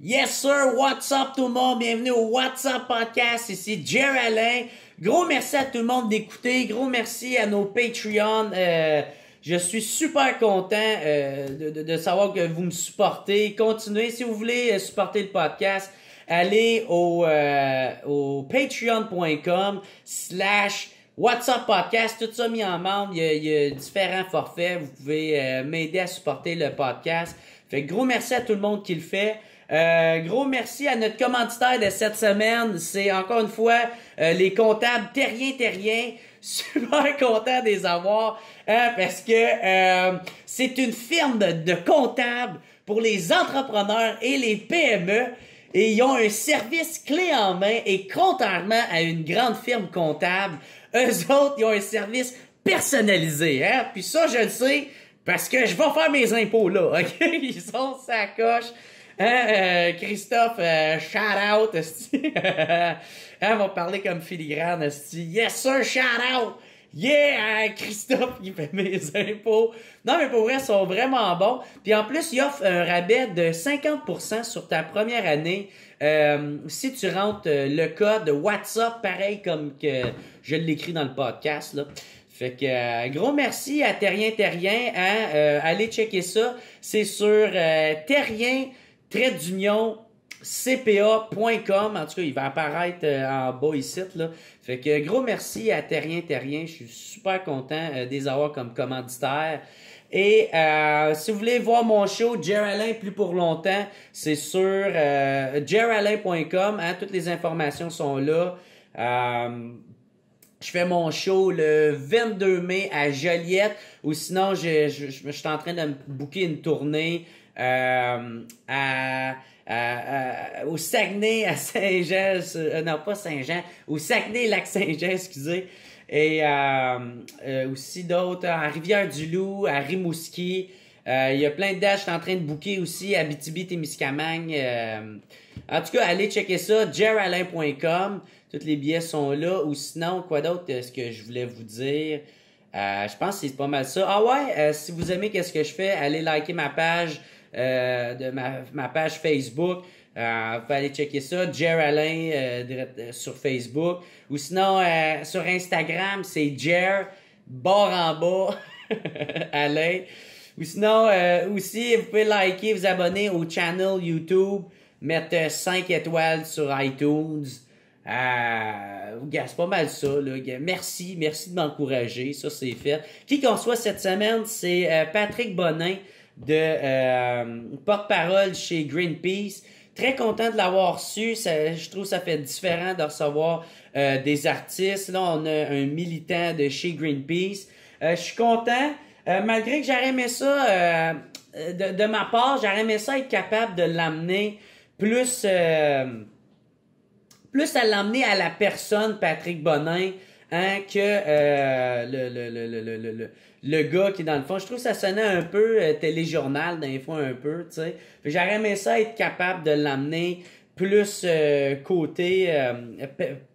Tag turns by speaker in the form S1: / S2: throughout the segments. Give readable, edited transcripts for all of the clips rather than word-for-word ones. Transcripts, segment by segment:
S1: Yes sir, what's up tout le monde? Bienvenue au What's Up Podcast, ici Jerry Alain. Gros merci à tout le monde d'écouter, gros merci à nos Patreons. Je suis super content de savoir que vous me supportez. Continuez, si vous voulez supporter le podcast, allez au patreon.com/What's Up Podcast, tout ça mis en membre, il y a différents forfaits, vous pouvez m'aider à supporter le podcast. Fait que gros merci à tout le monde qui le fait. Gros merci à notre commanditaire de cette semaine, c'est encore une fois les comptables Terrien. Super content de les avoir parce que c'est une firme de comptables pour les entrepreneurs et les PME. Et ils ont un service clé en main et contrairement à une grande firme comptable, eux autres, ils ont un service personnalisé. Hein? Puis ça, je le sais parce que je vais faire mes impôts là. OK? Ils sont sa coche. Hein, Christophe, shout out. On va parler comme filigrane. Yes sir, shout out. Yeah, Christophe qui fait mes impôts. Non, mais pour vrai, ils sont vraiment bons. Puis en plus, ils offrent un rabais de 50% sur ta première année. Si tu rentres le code WhatsApp, pareil comme que je l'écris dans le podcast, là. Fait que gros merci à Terrien. Hein, allez checker ça. C'est sur terrien-cpa.com. En tout cas, il va apparaître en bas ici, là. Fait que gros merci à Terrien. Je suis super content de les avoir comme commanditaire. Et si vous voulez voir mon show Jerry Alain plus pour longtemps, c'est sur jerryalain.com. Hein, toutes les informations sont là. Je fais mon show le 22 mai à Joliette, ou sinon je suis en train de me booker une tournée au Saguenay, à Saint-Jean, non pas Saint-Jean, au Saguenay-Lac-Saint-Jean, excusez, et aussi d'autres, à Rivière-du-Loup, à Rimouski. Il y a plein de dates, je suis en train de booker aussi à Abitibi-Témiscamingue. En tout cas, allez checker ça, jerryalain.com. Tous les billets sont là. Ou sinon, quoi d'autre est-ce que je voulais vous dire? Je pense que c'est pas mal ça. Ah ouais, si vous aimez qu'est-ce que je fais, allez liker ma page de ma page Facebook. Vous pouvez aller checker ça, Jerry Alain sur Facebook. Ou sinon, sur Instagram, c'est Jer, barre en bas, Alain. Ou sinon, aussi, vous pouvez liker, vous abonner au channel YouTube, mettre 5 étoiles sur iTunes. C'est pas mal ça, là. Merci de m'encourager, ça c'est fait. Qui qu'on soit cette semaine, c'est Patrick Bonin de porte-parole chez Greenpeace. Très content de l'avoir reçu. Je trouve que ça fait différent de recevoir des artistes. Là, on a un militant de chez Greenpeace. Je suis content. Malgré que j'aurais aimé ça, de ma part, j'aurais aimé ça être capable de l'amener plus à l'emmener à la personne Patrick Bonin, hein, que le gars qui est dans le fond. Je trouve que ça sonnait un peu téléjournal des fois un peu, tu sais. J'aurais aimé ça être capable de l'amener plus côté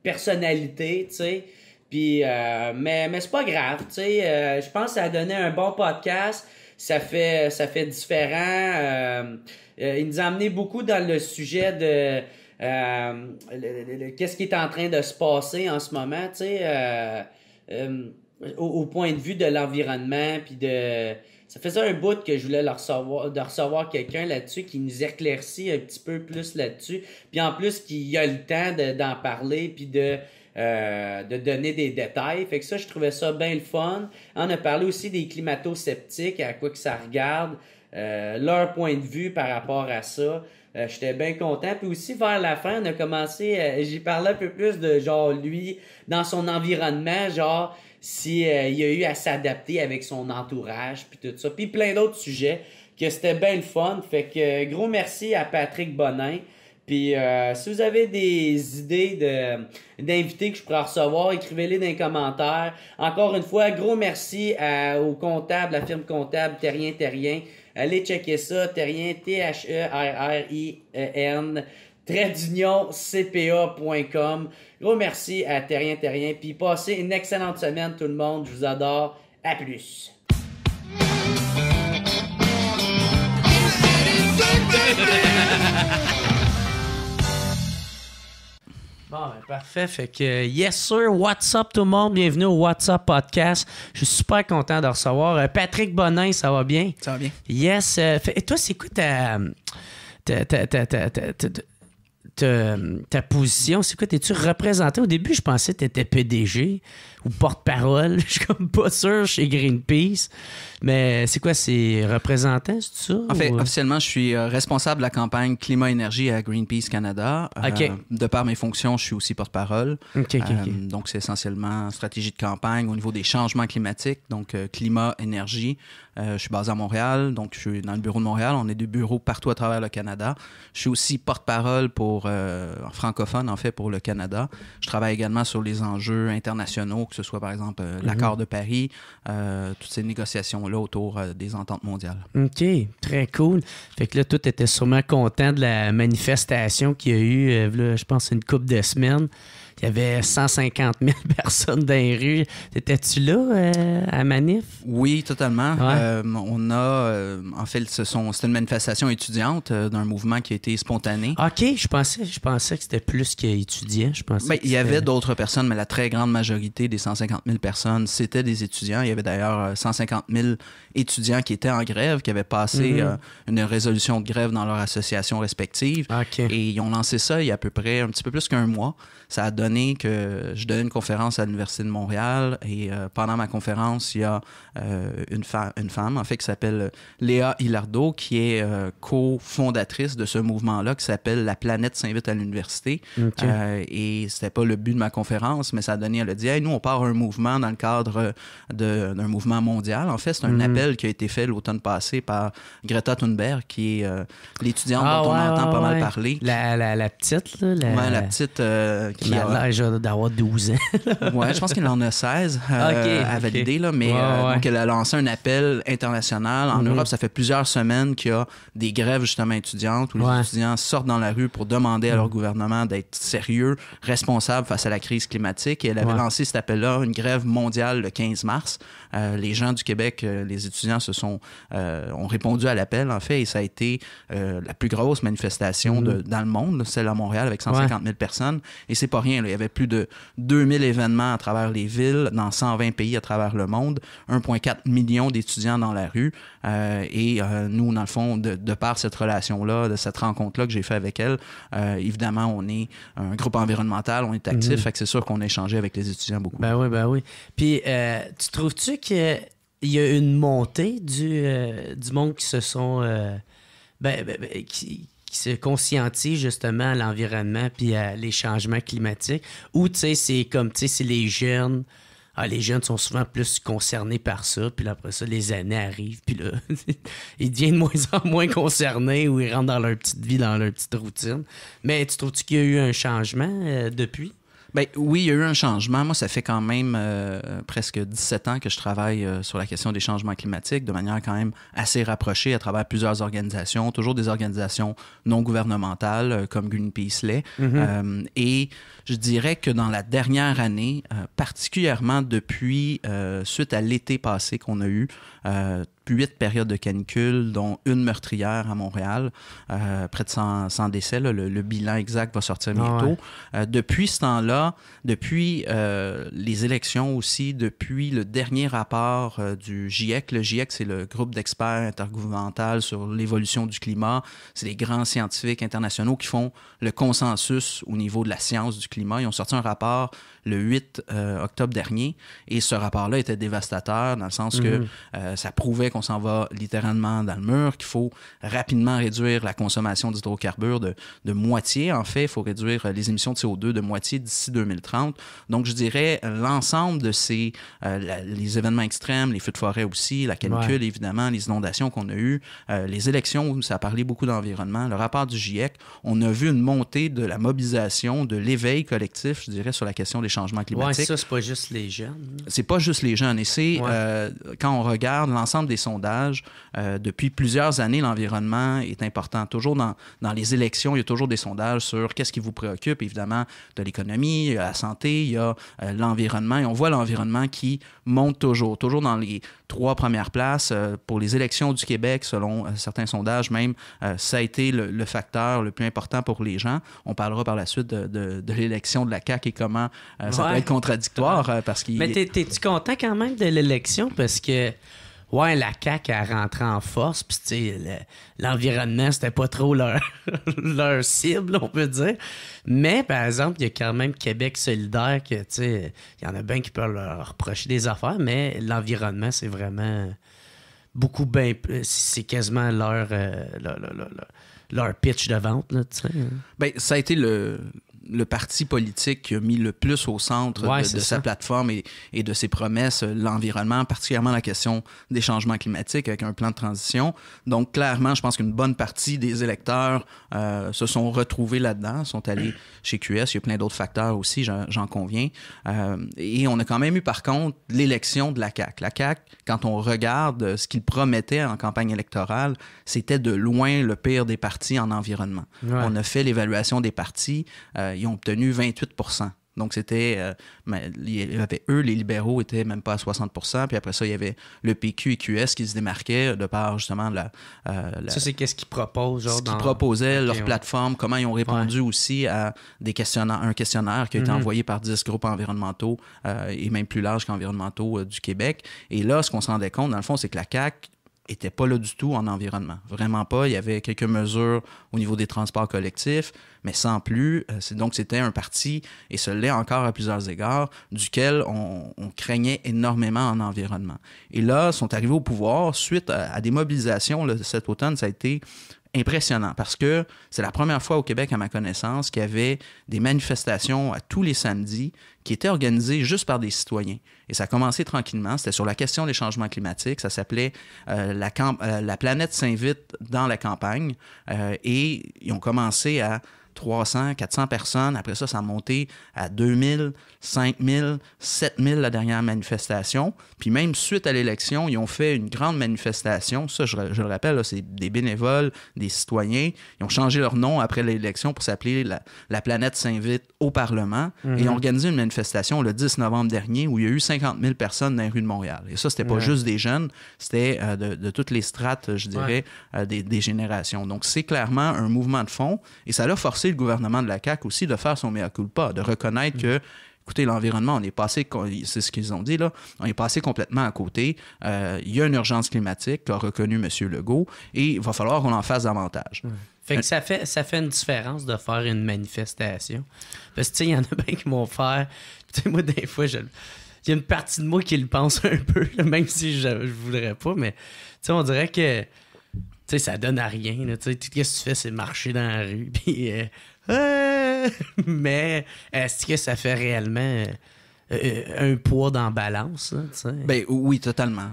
S1: personnalité, tu sais. Puis mais c'est pas grave, tu sais. Je pense que ça a donné un bon podcast. Ça fait différent. Il nous a amené beaucoup dans le sujet de qu'est-ce qui est en train de se passer en ce moment, tu sais, au point de vue de l'environnement, puis ça faisait un bout que je voulais recevoir quelqu'un là-dessus qui nous éclaircit un petit peu plus là-dessus, puis en plus qui a le temps d'en parler, puis de donner des détails. Fait que ça, je trouvais ça bien le fun. On a parlé aussi des climato-sceptiques, à quoi que ça regarde, leur point de vue par rapport à ça. J'étais bien content. Puis aussi, vers la fin, on a commencé, j'ai parlé un peu plus de, genre, lui, dans son environnement, genre, si il a eu à s'adapter avec son entourage, puis tout ça. Puis plein d'autres sujets, que c'était bien le fun. Fait que, gros merci à Patrick Bonin. Puis, si vous avez des idées d'invités que je pourrais recevoir, écrivez-les dans les commentaires. Encore une fois, gros merci au comptable, la firme comptable Terrien. Allez checker ça, Terrien, THERRIEN, _CPA.com. Gros merci à Terrien. Puis passez une excellente semaine tout le monde. Je vous adore. À plus. Bon, ben, parfait. Fait que, yes sir, what's up tout le monde? Bienvenue au What's Up Podcast. Je suis super content de recevoir Patrick Bonin, ça va bien?
S2: Ça va bien.
S1: Yes. Et toi, c'est quoi ta position? C'est quoi? T'es-tu représenté? Au début, je pensais que t'étais PDG ou porte-parole. Je suis comme pas sûr chez Greenpeace. Mais c'est quoi? C'est représentant, c'est ça?
S2: En fait, officiellement, je suis responsable de la campagne Climat-Énergie à Greenpeace Canada.
S1: OK.
S2: De par mes fonctions, je suis aussi porte-parole.
S1: OK.
S2: Donc, c'est essentiellement stratégie de campagne au niveau des changements climatiques. Donc, climat-énergie. Je suis basé à Montréal. Donc, je suis dans le bureau de Montréal. On est des bureaux partout à travers le Canada. Je suis aussi porte-parole pour, en francophone, en fait, pour le Canada. Je travaille également sur les enjeux internationaux, que ce soit, par exemple, l'accord de Paris, toutes ces négociations-là autour des ententes mondiales.
S1: OK, très cool. Fait que là, toi, t'étais sûrement content de la manifestation qu'il y a eu, là, je pense, une couple de semaines. Il y avait 150 000 personnes dans les rues. Étais-tu là à Manif?
S2: Oui, totalement.
S1: Ouais.
S2: On a, en fait, c'était une manifestation étudiante d'un mouvement qui a été spontané.
S1: OK, je pensais que c'était plus qu'étudiants.
S2: Il y avait d'autres personnes, mais la très grande majorité des 150 000 personnes, c'était des étudiants. Il y avait d'ailleurs 150 000 étudiants qui étaient en grève, qui avaient passé une résolution de grève dans leur association respective.
S1: OK.
S2: Et ils ont lancé ça il y a à peu près un petit peu plus qu'un mois. Ça a donné que je donnais une conférence à l'Université de Montréal et pendant ma conférence, il y a une femme, en fait, qui s'appelle Léa Hilardo, qui est cofondatrice de ce mouvement-là qui s'appelle La planète s'invite à l'université.
S1: Okay.
S2: Et c'était pas le but de ma conférence, mais ça a donné, elle a dit, hey, nous, on part un mouvement dans le cadre d'un mouvement mondial. En fait, c'est un appel qui a été fait l'automne passé par Greta Thunberg, qui est l'étudiante dont on entend pas mal parler.
S1: La petite, là.
S2: La petite...
S1: qui a l'air d'avoir 12 ans.
S2: Ouais, je pense qu'elle en a 16 à valider, là, mais donc elle a lancé un appel international. En Europe, ça fait plusieurs semaines qu'il y a des grèves justement étudiantes où les étudiants sortent dans la rue pour demander à leur gouvernement d'être sérieux, responsable face à la crise climatique. Et elle avait lancé cet appel-là, une grève mondiale le 15 mars. Les gens du Québec, les étudiants ont répondu à l'appel, en fait, et ça a été la plus grosse manifestation dans le monde, celle à Montréal, avec 150 000 personnes. Et c'est pas rien, là. Il y avait plus de 2000 événements à travers les villes, dans 120 pays à travers le monde, 1,4 million d'étudiants dans la rue. Nous, dans le fond, de par cette relation-là, de cette rencontre-là que j'ai fait avec elle, évidemment, on est un groupe environnemental, on est actif, fait que c'est sûr qu'on a échangé avec les étudiants beaucoup.
S1: Ben oui. Puis, tu trouves-tu qu'il y a une montée du monde qui se sont... qui se conscientisent justement à l'environnement puis à les changements climatiques? Ou, tu sais, c'est comme, tu sais, c'est les jeunes... les jeunes sont souvent plus concernés par ça, puis là, après ça, les années arrivent, puis là, ils deviennent de moins en moins concernés ou ils rentrent dans leur petite vie, dans leur petite routine. Mais tu trouves-tu qu'il y a eu un changement depuis?
S2: Ben, oui, il y a eu un changement. Moi, ça fait quand même presque 17 ans que je travaille sur la question des changements climatiques de manière quand même assez rapprochée à travers plusieurs organisations, toujours des organisations non gouvernementales comme Greenpeace l'est. Et je dirais que dans la dernière année, particulièrement depuis, suite à l'été passé qu'on a eu, 8 périodes de canicule, dont une meurtrière à Montréal, près de 100 décès. Là, le bilan exact va sortir bientôt. Depuis ce temps-là, depuis les élections aussi, depuis le dernier rapport du GIEC. Le GIEC, c'est le groupe d'experts intergouvernemental sur l'évolution du climat. C'est les grands scientifiques internationaux qui font le consensus au niveau de la science du climat. Ils ont sorti un rapport le 8 octobre dernier et ce rapport-là était dévastateur dans le sens que ça prouvait qu'on s'en va littéralement dans le mur, qu'il faut rapidement réduire la consommation d'hydrocarbures de moitié. En fait, il faut réduire les émissions de CO2 de moitié d'ici 2030. Donc, je dirais l'ensemble de ces les événements extrêmes, les feux de forêt aussi, la canicule, évidemment, les inondations qu'on a eues, les élections où ça a parlé beaucoup d'environnement, le rapport du GIEC, on a vu une montée de la mobilisation, de l'éveil collectif, je dirais, sur la question des changements climatiques.
S1: Oui, ça, c'est pas juste les jeunes.
S2: C'est pas juste les jeunes. Et c'est, quand on regarde l'ensemble des sondages. Depuis plusieurs années, l'environnement est important. Toujours dans les élections, il y a toujours des sondages sur qu'est-ce qui vous préoccupe. Évidemment, de l'économie, il y a la santé, il y a l'environnement. Et on voit l'environnement qui monte toujours dans les 3 premières places. Pour les élections du Québec, selon certains sondages même, ça a été le facteur le plus important pour les gens. On parlera par la suite de l'élection de la CAQ et comment ça peut être contradictoire. Parce qu'il...
S3: Mais t'es-tu content quand même de l'élection? Parce que ouais, la CAQ a rentré en force, puis tu sais, l'environnement, c'était pas trop leur cible, on peut dire. Mais, par exemple, il y a quand même Québec solidaire que, tu sais, il y en a bien qui peuvent leur reprocher des affaires, mais l'environnement, c'est vraiment beaucoup bien... C'est quasiment leur pitch de vente, là, tu sais.
S2: Bien, ça a été le parti politique qui a mis le plus au centre de sa plateforme et de ses promesses, l'environnement, particulièrement la question des changements climatiques avec un plan de transition. Donc, clairement, je pense qu'une bonne partie des électeurs se sont retrouvés là-dedans, sont allés chez QS. Il y a plein d'autres facteurs aussi, j'en conviens. Et on a quand même eu, par contre, l'élection de la CAQ. La CAQ, quand on regarde ce qu'ils promettaient en campagne électorale, c'était de loin le pire des partis en environnement. Ouais. On a fait l'évaluation des partis. Ils ont obtenu 28%. Donc, c'était... il y avait eux, les libéraux, étaient même pas à 60%. Puis après ça, il y avait le PQ et QS qui se démarquaient de par, justement,
S3: ça, c'est qu'est-ce qu'ils proposent?
S2: Ce qu'ils proposaient, leur plateforme, comment ils ont répondu aussi à un questionnaire qui a été envoyé par 10 groupes environnementaux et même plus larges qu'environnementaux du Québec. Et là, ce qu'on se rendait compte, dans le fond, c'est que la CAQ n'était pas là du tout en environnement. Vraiment pas. Il y avait quelques mesures au niveau des transports collectifs, mais sans plus. Donc, c'était un parti, et ce l'est encore à plusieurs égards, duquel on craignait énormément en environnement. Et là, ils sont arrivés au pouvoir suite à des mobilisations. Là, cet automne, ça a été impressionnant parce que c'est la première fois au Québec, à ma connaissance, qu'il y avait des manifestations à tous les samedis qui étaient organisées juste par des citoyens. Et ça a commencé tranquillement. C'était sur la question des changements climatiques. Ça s'appelait La planète s'invite dans la campagne. Et ils ont commencé à 300, 400 personnes. Après ça, ça a monté à 2000, 5000, 7000 la dernière manifestation. Puis même suite à l'élection, ils ont fait une grande manifestation. Ça, je le rappelle, là, c'est des bénévoles, des citoyens. Ils ont changé leur nom après l'élection pour s'appeler La planète s'invite au Parlement. Et ils ont organisé une manifestation le 10 novembre dernier où il y a eu 50 000 personnes dans les rues de Montréal. Et ça, c'était pas juste des jeunes, c'était de toutes les strates, je dirais, des générations. Donc, c'est clairement un mouvement de fond. Et ça l'a forcé le gouvernement de la CAQ aussi de faire son mea culpa, de reconnaître que, écoutez, l'environnement, on est passé, c'est ce qu'ils ont dit là, on est passé complètement à côté. Il y a une urgence climatique qu'a reconnu M. Legault et il va falloir qu'on en fasse davantage.
S3: Fait que ça fait une différence de faire une manifestation. Parce que, tu sais, il y en a bien qui vont faire... Tu sais, moi, des fois, il y a une partie de moi qui le pense un peu, même si je voudrais pas, mais, tu sais, on dirait que... Tu sais, ça donne à rien. Là, tout ce que tu fais, c'est marcher dans la rue. Puis, mais est-ce que ça fait réellement un poids dans la balance? Là,
S2: ben, oui, totalement.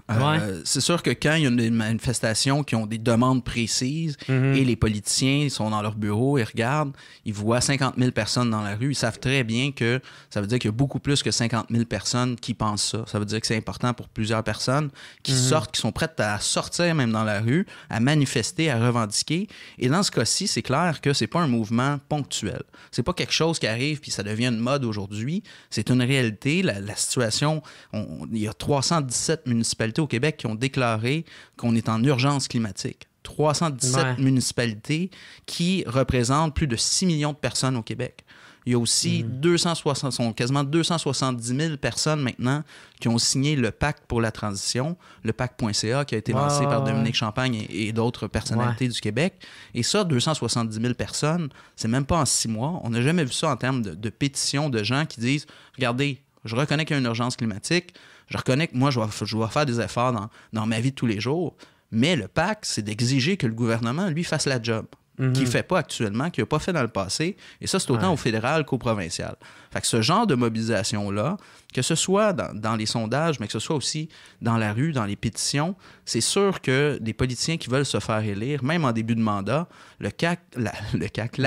S2: C'est sûr que quand il y a des manifestations qui ont des demandes précises et les politiciens sont dans leur bureau, ils regardent, ils voient 50 000 personnes dans la rue, ils savent très bien que ça veut dire qu'il y a beaucoup plus que 50 000 personnes qui pensent ça. Ça veut dire que c'est important pour plusieurs personnes qui sortent, qui sont prêtes à sortir même dans la rue, à manifester, à revendiquer. Et dans ce cas-ci, c'est clair que c'est pas un mouvement ponctuel. C'est pas quelque chose qui arrive puis ça devient une mode aujourd'hui. C'est une réalité. La situation, il y a 317 municipalités au Québec qui ont déclaré qu'on est en urgence climatique. 317 municipalités qui représentent plus de 6 millions de personnes au Québec. Il y a aussi quasiment 270 000 personnes maintenant qui ont signé le pacte pour la transition, le pacte.ca qui a été lancé par Dominique Champagne et d'autres personnalités du Québec. Et ça, 270 000 personnes, c'est même pas en 6 mois. On n'a jamais vu ça en termes de pétitions de gens qui disent « Regardez, je reconnais qu'il y a une urgence climatique, je reconnais que moi, je dois faire des efforts dans ma vie de tous les jours, mais le pacte, c'est d'exiger que le gouvernement, lui, fasse la job. » qu'il ne fait pas actuellement, qu'il n'a pas fait dans le passé. Et ça, c'est autant au fédéral qu'au provincial. Fait que ce genre de mobilisation-là, que ce soit dans les sondages, mais que ce soit aussi dans la rue, dans les pétitions, c'est sûr que des politiciens qui veulent se faire élire, même en début de mandat, la CAQ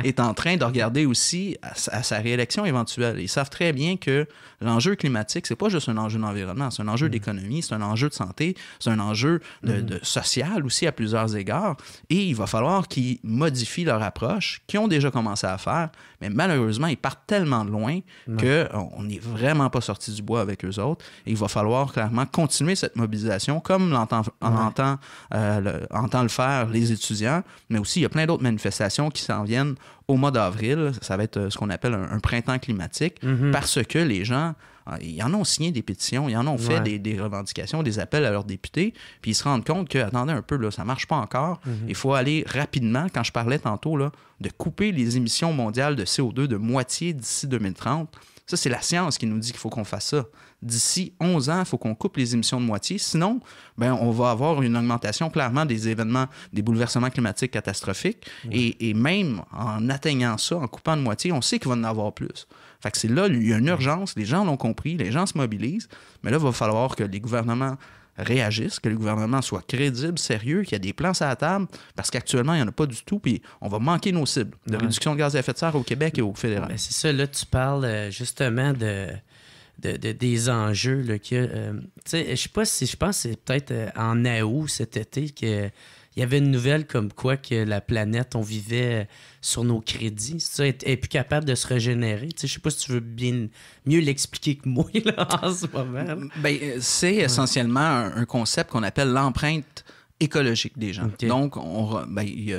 S2: est en train de regarder aussi à sa réélection éventuelle. Ils savent très bien que l'enjeu climatique, c'est pas juste un enjeu d'environnement, c'est un enjeu d'économie, c'est un enjeu de santé, c'est un enjeu de social aussi à plusieurs égards. Et il va falloir qu'ils modifient leur approche, qu'ils ont déjà commencé à faire, mais malheureusement, ils partent tellement de loin qu'on n'est vraiment pas sorti du bois avec eux autres. Et il va falloir clairement continuer cette mobilisation, comme entend le faire les étudiants, mais aussi il y a plein d'autres manifestations qui s'en viennent au mois d'avril. Ça va être ce qu'on appelle un printemps climatique, parce que les gens, ils en ont signé des pétitions, ils en ont fait des revendications, des appels à leurs députés, puis ils se rendent compte que, attendez un peu, là, ça marche pas encore. Il faut aller rapidement, quand je parlais tantôt, là, de couper les émissions mondiales de CO2 de moitié d'ici 2030. Ça, c'est la science qui nous dit qu'il faut qu'on fasse ça. D'ici 11 ans, il faut qu'on coupe les émissions de moitié. Sinon, on va avoir une augmentation clairement des événements, des bouleversements climatiques catastrophiques. Et même en atteignant ça, en coupant de moitié, on sait qu'il va en avoir plus. Fait que c'est là, il y a une urgence, les gens l'ont compris, les gens se mobilisent. Mais là, il va falloir que les gouvernements réagissent, que le gouvernement soit crédible, sérieux, qu'il y a des plans sur la table, parce qu'actuellement, il n'y en a pas du tout, puis on va manquer nos cibles de réduction de gaz à effet de serre au Québec et au fédéral.
S3: Ben c'est ça, là, tu parles justement des enjeux là, qu'il y a. Je sais pas si, je pense que c'est peut-être en août cet été qu'il y avait une nouvelle comme quoi que la planète, on vivait sur nos crédits. Ça, elle est plus capable de se régénérer. Je sais pas si tu veux mieux l'expliquer que moi là, en ce moment.
S2: C'est essentiellement un concept qu'on appelle l'empreinte écologique des gens. Okay. Donc, il y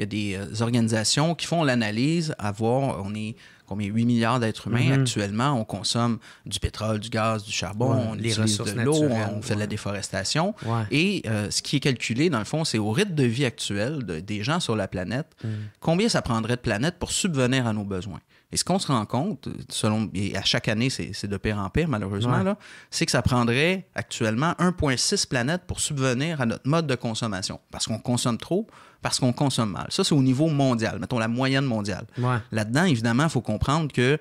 S2: a des organisations qui font l'analyse à voir, on est combien 8 milliards d'êtres humains actuellement, on consomme du pétrole, du gaz, du charbon, on utilise de l'eau, on fait de la déforestation. Et ce qui est calculé, dans le fond, c'est au rythme de vie actuel des gens sur la planète, combien ça prendrait de planète pour subvenir à nos besoins. Et ce qu'on se rend compte, et à chaque année, c'est de pire en pire, malheureusement, là, c'est que ça prendrait actuellement 1,6 planètes pour subvenir à notre mode de consommation. Parce qu'on consomme trop, parce qu'on consomme mal. Ça, c'est au niveau mondial, mettons la moyenne mondiale. Là-dedans, évidemment, il faut comprendre que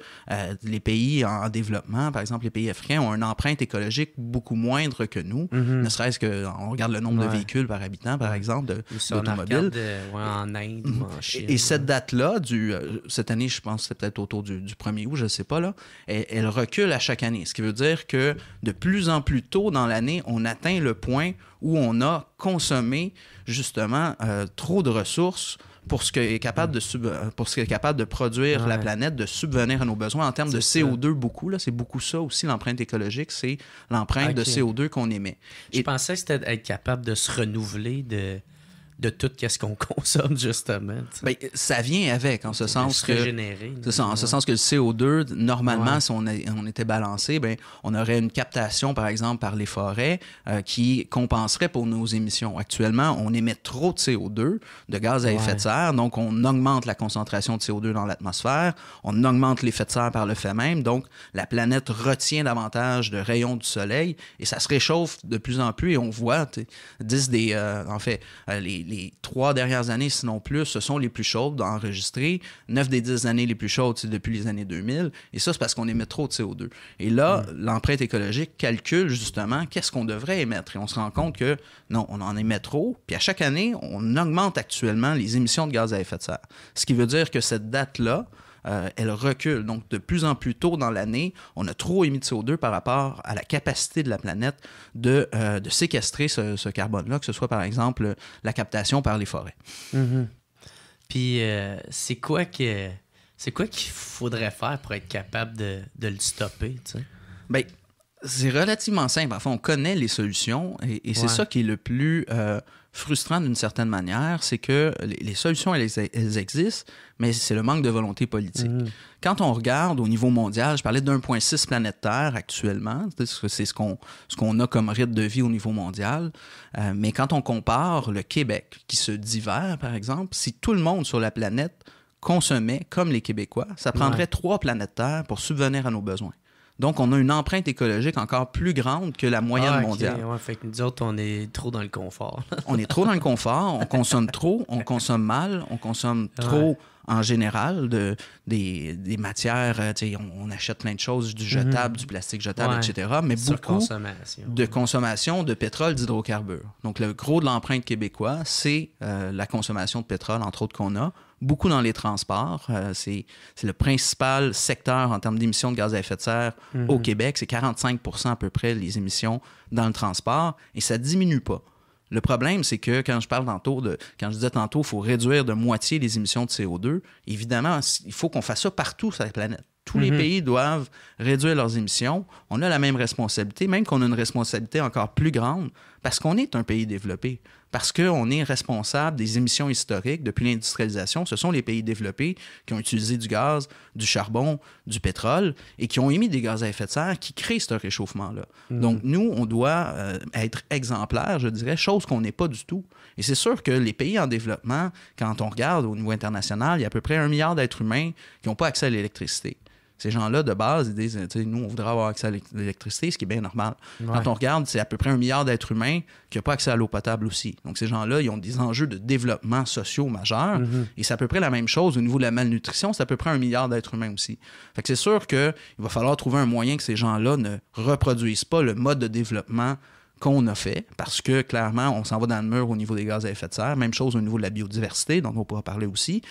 S2: les pays en développement, par exemple les pays africains, ont une empreinte écologique beaucoup moindre que nous. Ne serait-ce qu'on regarde le nombre de véhicules par habitant, par exemple, d'automobiles.
S3: En Inde ou en Chine.
S2: Et cette date-là, cette année, je pense que c'est peut-être autour du 1er août, je ne sais pas, là, elle recule à chaque année. Ce qui veut dire que de plus en plus tôt dans l'année, on atteint le point où on a consommé justement trop de ressources pour ce qui est capable de produire la planète, de subvenir à nos besoins en termes de CO2 beaucoup. Là, c'est beaucoup ça aussi, l'empreinte écologique, c'est l'empreinte de CO2 qu'on émet.
S3: Je pensais que c'était être capable de se renouveler de tout ce qu'on consomme, justement.
S2: Ça vient avec, en ce sens que...
S3: régénérer.
S2: En ce sens que le CO2, normalement, si on était balancé, on aurait une captation, par exemple, par les forêts qui compenserait pour nos émissions. Actuellement, on émet trop de CO2, de gaz à effet de serre, donc on augmente la concentration de CO2 dans l'atmosphère, on augmente l'effet de serre par le fait même, donc la planète retient davantage de rayons du soleil et ça se réchauffe de plus en plus et on voit, les 3 dernières années, sinon plus, ce sont les plus chaudes enregistrées. 9 des 10 années les plus chaudes, c'est depuis les années 2000. Et ça, c'est parce qu'on émet trop de CO2. Et là, l'empreinte écologique calcule justement qu'est-ce qu'on devrait émettre. Et on se rend compte que non, on en émet trop. Puis à chaque année, on augmente actuellement les émissions de gaz à effet de serre. Ce qui veut dire que cette date-là, elle recule. Donc, de plus en plus tôt dans l'année, on a trop émis de CO2 par rapport à la capacité de la planète de séquestrer ce carbone-là, que ce soit, par exemple, la captation par les forêts.
S3: Puis, c'est quoi qu'il faudrait faire pour être capable de le stopper, tu sais?
S2: C'est relativement simple. Enfin, on connaît les solutions et c'est ça qui est le plus frustrant d'une certaine manière, c'est que les solutions, elles existent, mais c'est le manque de volonté politique. Quand on regarde au niveau mondial, je parlais de 1,6 planète Terre actuellement, c'est ce qu'on a comme rythme de vie au niveau mondial, mais quand on compare le Québec, qui se dit vert, par exemple, si tout le monde sur la planète consommait comme les Québécois, ça prendrait 3 planètes Terre pour subvenir à nos besoins. Donc, on a une empreinte écologique encore plus grande que la moyenne mondiale.
S3: Ouais, fait que nous autres, on est trop dans le confort.
S2: On est trop dans le confort, on consomme trop, on consomme mal, on consomme trop en général des matières. On achète plein de choses, du jetable, du plastique jetable, etc. Mais beaucoup de consommation de pétrole, d'hydrocarbures. Donc, le gros de l'empreinte québécoise, c'est la consommation de pétrole, entre autres, qu'on a. Beaucoup dans les transports. C'est le principal secteur en termes d'émissions de gaz à effet de serre au Québec. C'est 45 % à peu près les émissions dans le transport et ça ne diminue pas. Le problème, c'est que quand je disais tantôt, il faut réduire de moitié les émissions de CO2, évidemment, il faut qu'on fasse ça partout sur la planète. Tous les pays doivent réduire leurs émissions. On a la même responsabilité, même qu'on a une responsabilité encore plus grande, parce qu'on est un pays développé, parce qu'on est responsable des émissions historiques depuis l'industrialisation. Ce sont les pays développés qui ont utilisé du gaz, du charbon, du pétrole et qui ont émis des gaz à effet de serre qui créent ce réchauffement-là. Donc, nous, on doit être exemplaires, je dirais, chose qu'on n'est pas du tout. Et c'est sûr que les pays en développement, quand on regarde au niveau international, il y a à peu près 1 milliard d'êtres humains qui n'ont pas accès à l'électricité. Ces gens-là, de base, ils disent, nous, on voudrait avoir accès à l'électricité, ce qui est bien normal. Ouais. Quand on regarde, c'est à peu près 1 milliard d'êtres humains qui n'ont pas accès à l'eau potable aussi. Donc, ces gens-là, ils ont des enjeux de développement sociaux majeurs. Et c'est à peu près la même chose au niveau de la malnutrition. C'est à peu près 1 milliard d'êtres humains aussi. Fait que c'est sûr qu'il va falloir trouver un moyen que ces gens-là ne reproduisent pas le mode de développement qu'on a fait, parce que clairement, on s'en va dans le mur au niveau des gaz à effet de serre. Même chose au niveau de la biodiversité, dont on pourra parler aussi,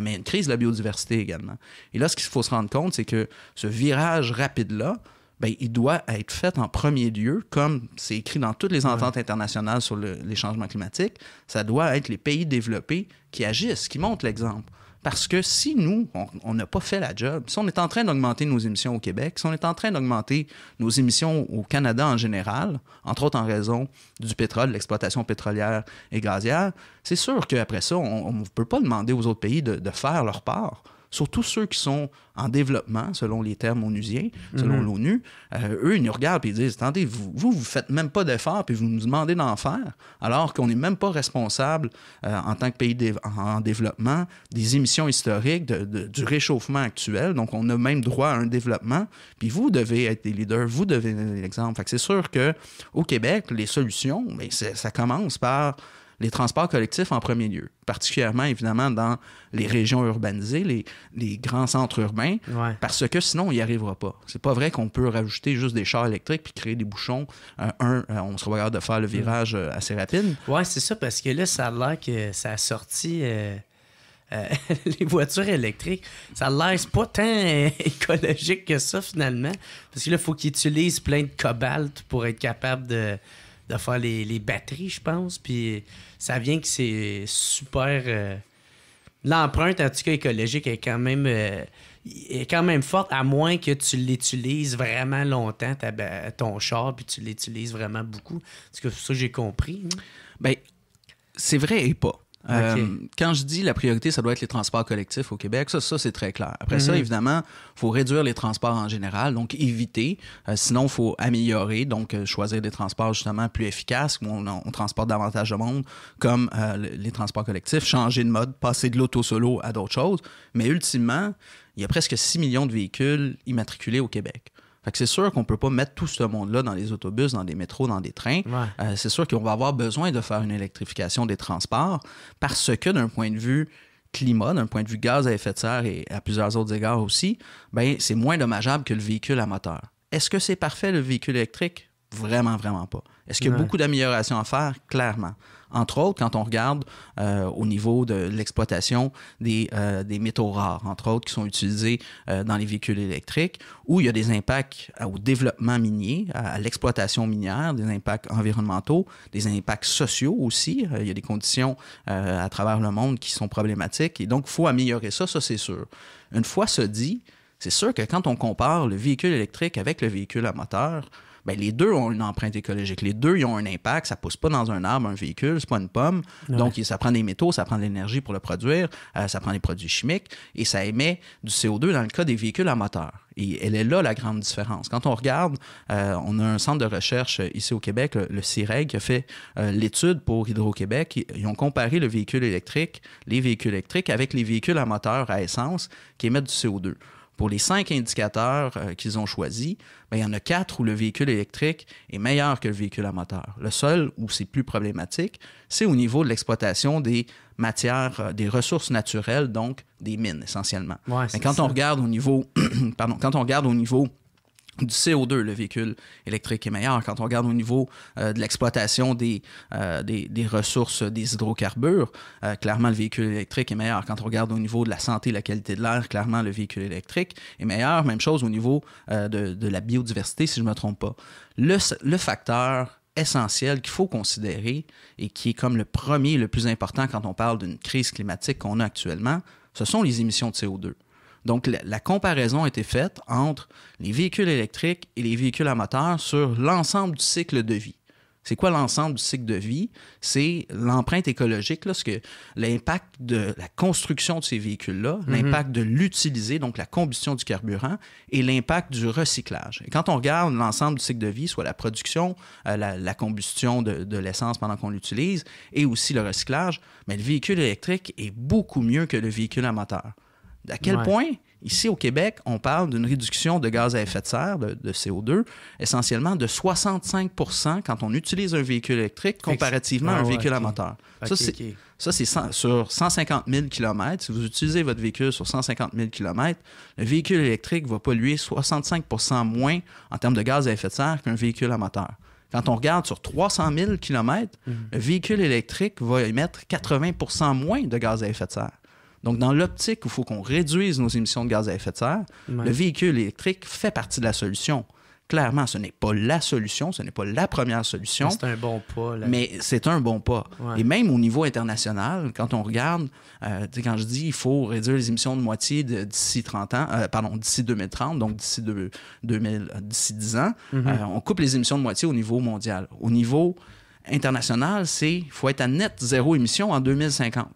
S2: mais une crise de la biodiversité également. Et là, ce qu'il faut se rendre compte, c'est que ce virage rapide-là, bien, il doit être fait en premier lieu, comme c'est écrit dans toutes les ententes internationales sur les changements climatiques, ça doit être les pays développés qui agissent, qui montrent l'exemple. Parce que si nous, on n'a pas fait la job, si on est en train d'augmenter nos émissions au Québec, si on est en train d'augmenter nos émissions au Canada en général, entre autres en raison du pétrole, de l'exploitation pétrolière et gazière, c'est sûr qu'après ça, on ne peut pas demander aux autres pays de faire leur part. Surtout ceux qui sont en développement, selon les termes onusiens, selon l'ONU, eux, ils nous regardent et ils disent « Attendez, vous faites même pas d'efforts puis vous nous demandez d'en faire, alors qu'on n'est même pas responsable, en tant que pays en développement, des émissions historiques, du réchauffement actuel. Donc, on a même droit à un développement. Puis vous devez être des leaders, vous devez donner l'exemple. » Fait que c'est sûr qu'au Québec, les solutions, bien, ça commence par les transports collectifs en premier lieu, particulièrement, évidemment, dans les régions urbanisées, les grands centres urbains, parce que sinon, on n'y arrivera pas. C'est pas vrai qu'on peut rajouter juste des chars électriques puis créer des bouchons. On sera capable de faire le virage assez rapide.
S3: Oui, c'est ça, parce que là, ça a l'air que ça a sorti... les voitures électriques, ça a l'air pas tant écologique que ça, finalement, parce que là, il faut qu'ils utilisent plein de cobalt pour être capable de faire les batteries, je pense. Puis ça vient que c'est super... l'empreinte, en tout cas, écologique est quand même forte, à moins que tu l'utilises vraiment longtemps, ton char, puis tu l'utilises vraiment beaucoup. C'est ça que j'ai compris.
S2: Bien, c'est vrai et pas. Quand je dis la priorité, ça doit être les transports collectifs au Québec, ça c'est très clair. Après ça, évidemment, il faut réduire les transports en général, donc éviter. Sinon, il faut améliorer, donc choisir des transports justement plus efficaces, où on transporte davantage de monde, comme les transports collectifs, changer de mode, passer de l'auto-solo à d'autres choses. Mais ultimement, il y a presque 6 millions de véhicules immatriculés au Québec. Fait que c'est sûr qu'on ne peut pas mettre tout ce monde-là dans les autobus, dans des métros, dans des trains. C'est sûr qu'on va avoir besoin de faire une électrification des transports parce que d'un point de vue climat, d'un point de vue gaz à effet de serre et à plusieurs autres égards aussi, ben, c'est moins dommageable que le véhicule à moteur. Est-ce que c'est parfait le véhicule électrique? Vraiment, vraiment pas. Est-ce qu'il y a beaucoup d'améliorations à faire? Clairement. Entre autres, quand on regarde au niveau de l'exploitation des métaux rares, entre autres, qui sont utilisés dans les véhicules électriques, où il y a des impacts au développement minier, à l'exploitation minière, des impacts environnementaux, des impacts sociaux aussi. Il y a des conditions à travers le monde qui sont problématiques. Et donc, il faut améliorer ça c'est sûr. Une fois ce dit, c'est sûr que quand on compare le véhicule électrique avec le véhicule à moteur, bien, les deux ont une empreinte écologique. Les deux, ils ont un impact. Ça ne pousse pas dans un arbre, un véhicule, c'est pas une pomme. Donc, ça prend des métaux, ça prend de l'énergie pour le produire, ça prend des produits chimiques et ça émet du CO2 dans le cas des véhicules à moteur. Et elle est là, la grande différence. Quand on regarde, on a un centre de recherche ici au Québec, le CIREG, qui a fait l'étude pour Hydro-Québec. Ils ont comparé les véhicules électriques avec les véhicules à moteur à essence qui émettent du CO2. pour les 5 indicateurs qu'ils ont choisis, il y en a 4 où le véhicule électrique est meilleur que le véhicule à moteur. Le seul où c'est plus problématique, c'est au niveau de l'exploitation des matières, des ressources naturelles, donc des mines essentiellement.
S3: Ouais,
S2: mais quand on regarde au niveau, quand on regarde au niveau du CO2, le véhicule électrique est meilleur. Quand on regarde au niveau de l'exploitation des ressources des hydrocarbures, clairement, le véhicule électrique est meilleur. Quand on regarde au niveau de la santé et la qualité de l'air, clairement, le véhicule électrique est meilleur. Même chose au niveau de la biodiversité, si je ne me trompe pas. Le facteur essentiel qu'il faut considérer et qui est comme le premier, le plus important quand on parle d'une crise climatique qu'on a actuellement, ce sont les émissions de CO2. Donc, la comparaison a été faite entre les véhicules électriques et les véhicules à moteur sur l'ensemble du cycle de vie. C'est quoi l'ensemble du cycle de vie? C'est l'empreinte écologique, là, l'impact de la construction de ces véhicules-là, l'impact de l'utiliser, donc la combustion du carburant, et l'impact du recyclage. Et quand on regarde l'ensemble du cycle de vie, soit la production, la combustion de l'essence pendant qu'on l'utilise, et aussi le recyclage, mais le véhicule électrique est beaucoup mieux que le véhicule à moteur. À quel point, ici au Québec, on parle d'une réduction de gaz à effet de serre, de CO2, essentiellement de 65 % quand on utilise un véhicule électrique comparativement à un véhicule à moteur. Ça, c'est sur 150 000 km. Si vous utilisez votre véhicule sur 150 000 km, le véhicule électrique va polluer 65 % moins en termes de gaz à effet de serre qu'un véhicule à moteur. Quand on regarde sur 300 000 km, le véhicule électrique va émettre 80 % moins de gaz à effet de serre. Donc, dans l'optique où il faut qu'on réduise nos émissions de gaz à effet de serre, le véhicule électrique fait partie de la solution. Clairement, ce n'est pas la solution, ce n'est pas la première solution.
S3: C'est un bon pas.
S2: Mais c'est un bon pas. Ouais. Et même au niveau international, quand on regarde, quand je dis qu'il faut réduire les émissions de moitié d'ici 2030, donc d'ici 10 ans, on coupe les émissions de moitié au niveau mondial. Au niveau international, il faut être à net zéro émission en 2050.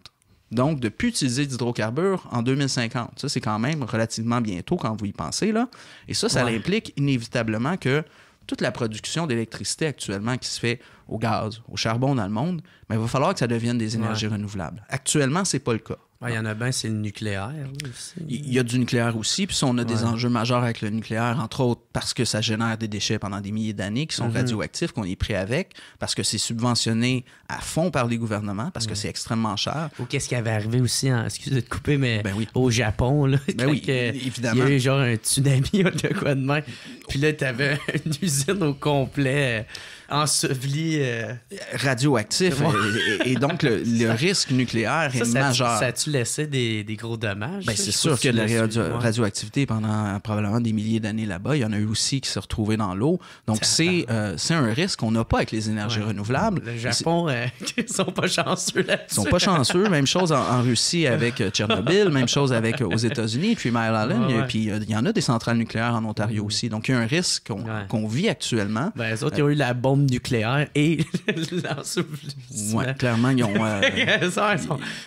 S2: Donc, de ne plus utiliser d'hydrocarbures en 2050. Ça, c'est quand même relativement bientôt quand vous y pensez, là. Et ça implique inévitablement que toute la production d'électricité actuellement qui se fait au gaz, au charbon dans le monde, mais il va falloir que ça devienne des énergies renouvelables. Actuellement, ce n'est pas le cas.
S3: Il y en a bien, c'est le nucléaire aussi.
S2: Il y a du nucléaire aussi, puis on a des enjeux majeurs avec le nucléaire, entre autres parce que ça génère des déchets pendant des milliers d'années qui sont radioactifs, qu'on est pris avec, parce que c'est subventionné à fond par les gouvernements, parce que c'est extrêmement cher.
S3: Ou qu'est-ce qui avait arrivé aussi, excusez de couper, mais au Japon, là,
S2: évidemment.
S3: Il y a eu genre un tsunami ou de quoi de même, puis là, t'avais une usine au complet enseveli.
S2: Radioactif, et donc le risque nucléaire est majeur.
S3: Ça a-tu laissé des gros dommages?
S2: C'est sûr qu'il y a de la radioactivité pendant probablement des milliers d'années là-bas. Il y en a eu aussi qui s'est retrouvé dans l'eau. Donc, c'est un risque qu'on n'a pas avec les énergies renouvelables.
S3: Le Japon, ils sont pas chanceux là-dessus.
S2: Ils sont pas chanceux. Même chose en Russie avec Tchernobyl, même chose aux États-Unis, puis Mile Island. Puis il y en a des centrales nucléaires en Ontario aussi. Donc, il y a un risque qu'on vit actuellement.
S3: Les autres, ils ont eu la bombe nucléaire et l'ensevelissement.
S2: Oui, clairement, ils ont...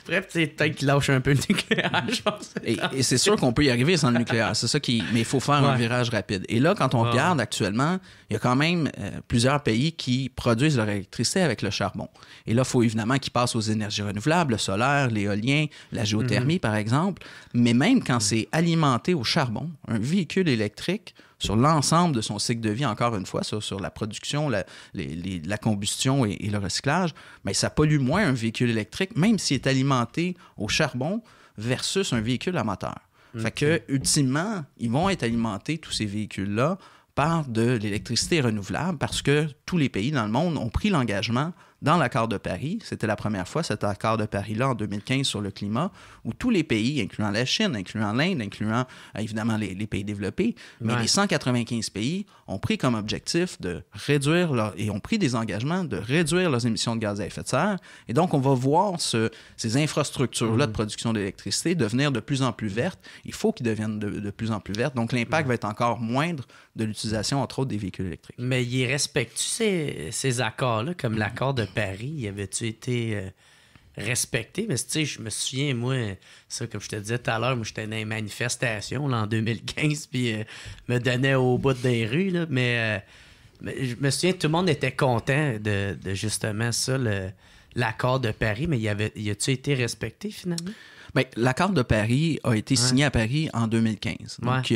S3: Bref, peut-être qu'ils lâchent un peu le nucléaire, je pense.
S2: Et c'est sûr qu'on peut y arriver sans le nucléaire. C'est ça qui... Mais il faut faire un virage rapide. Et là, quand on regarde actuellement, il y a quand même plusieurs pays qui produisent leur électricité avec le charbon. Et là, il faut évidemment qu'ils passent aux énergies renouvelables, le solaire, l'éolien, la géothermie, par exemple. Mais même quand c'est alimenté au charbon, un véhicule électrique, sur l'ensemble de son cycle de vie, encore une fois, sur la production, la combustion et le recyclage, mais ça pollue moins un véhicule électrique, même s'il est alimenté au charbon, versus un véhicule à moteur. Fait que, ultimement, ils vont être alimentés, tous ces véhicules-là, par de l'électricité renouvelable parce que tous les pays dans le monde ont pris l'engagement dans l'accord de Paris. C'était la première fois, cet accord de Paris-là, en 2015, sur le climat, où tous les pays, incluant la Chine, incluant l'Inde, incluant évidemment les pays développés, mais les 195 pays ont pris comme objectif de réduire et ont pris des engagements de réduire leurs émissions de gaz à effet de serre. Et donc, on va voir ces infrastructures-là de production d'électricité devenir de plus en plus vertes. Il faut qu'ils deviennent de plus en plus vertes. Donc, l'impact va être encore moindre de l'utilisation, entre autres, des véhicules électriques.
S3: Mais ils respectent-tu ces accords-là, comme l'accord de Paris? Y avait-tu été respecté? Mais tu sais, je me souviens, moi, ça, comme je te disais tout à l'heure, moi, j'étais dans les manifestations là, en 2015, puis me donnais au bout des rues, là, mais je me souviens, tout le monde était content de justement ça, l'accord de Paris, mais y a-tu été respecté, finalement?
S2: Bien, l'accord de Paris a été signé à Paris en 2015. Donc,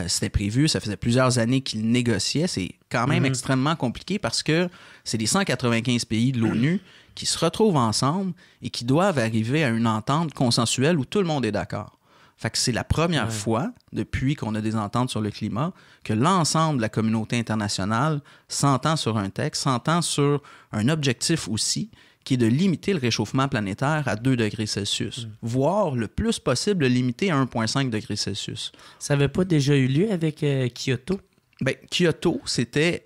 S2: c'était prévu, ça faisait plusieurs années qu'il négociait. C'est quand même extrêmement compliqué parce que c'est les 195 pays de l'ONU qui se retrouvent ensemble et qui doivent arriver à une entente consensuelle où tout le monde est d'accord. Fait que c'est la première fois, depuis qu'on a des ententes sur le climat, que l'ensemble de la communauté internationale s'entend sur un texte, s'entend sur un objectif aussi, qui est de limiter le réchauffement planétaire à 2 degrés Celsius, voire le plus possible le limiter à 1,5 degrés Celsius.
S3: Ça n'avait pas déjà eu lieu avec Kyoto?
S2: Bien, Kyoto, c'était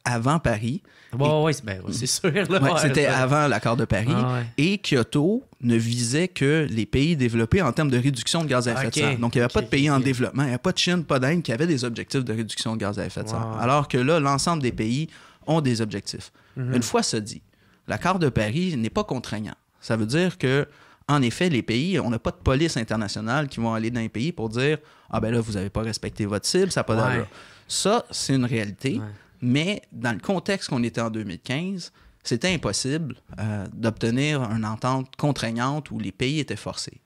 S2: avant Paris.
S3: Oui, c'est sûr. Là,
S2: c'était avant l'accord de Paris. Et Kyoto ne visait que les pays développés en termes de réduction de gaz à effet de serre. Donc, il n'y avait pas de pays en développement. Il n'y avait pas de Chine, pas d'Inde qui avaient des objectifs de réduction de gaz à effet de serre. Alors que là, l'ensemble des pays ont des objectifs. Une fois ça dit, l'accord de Paris n'est pas contraignant. Ça veut dire que, en effet, les pays, on n'a pas de police internationale qui vont aller dans les pays pour dire « Ah ben là, vous n'avez pas respecté votre cible, ça n'a pas d'allure. » Ça, c'est une réalité. Mais dans le contexte qu'on était en 2015, c'était impossible d'obtenir une entente contraignante où les pays étaient forcés.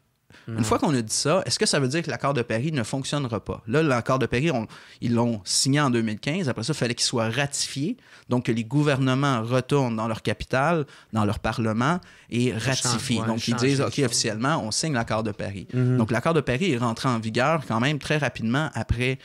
S2: Une fois qu'on a dit ça, est-ce que ça veut dire que l'accord de Paris ne fonctionnera pas? Là, l'accord de Paris, ils l'ont signé en 2015. Après ça, il fallait qu'il soit ratifié. Donc, que les gouvernements retournent dans leur capitale, dans leur parlement et ratifient. Donc, ils disent, OK, officiellement, on signe l'accord de Paris. Donc, l'accord de Paris est rentré en vigueur quand même très rapidement après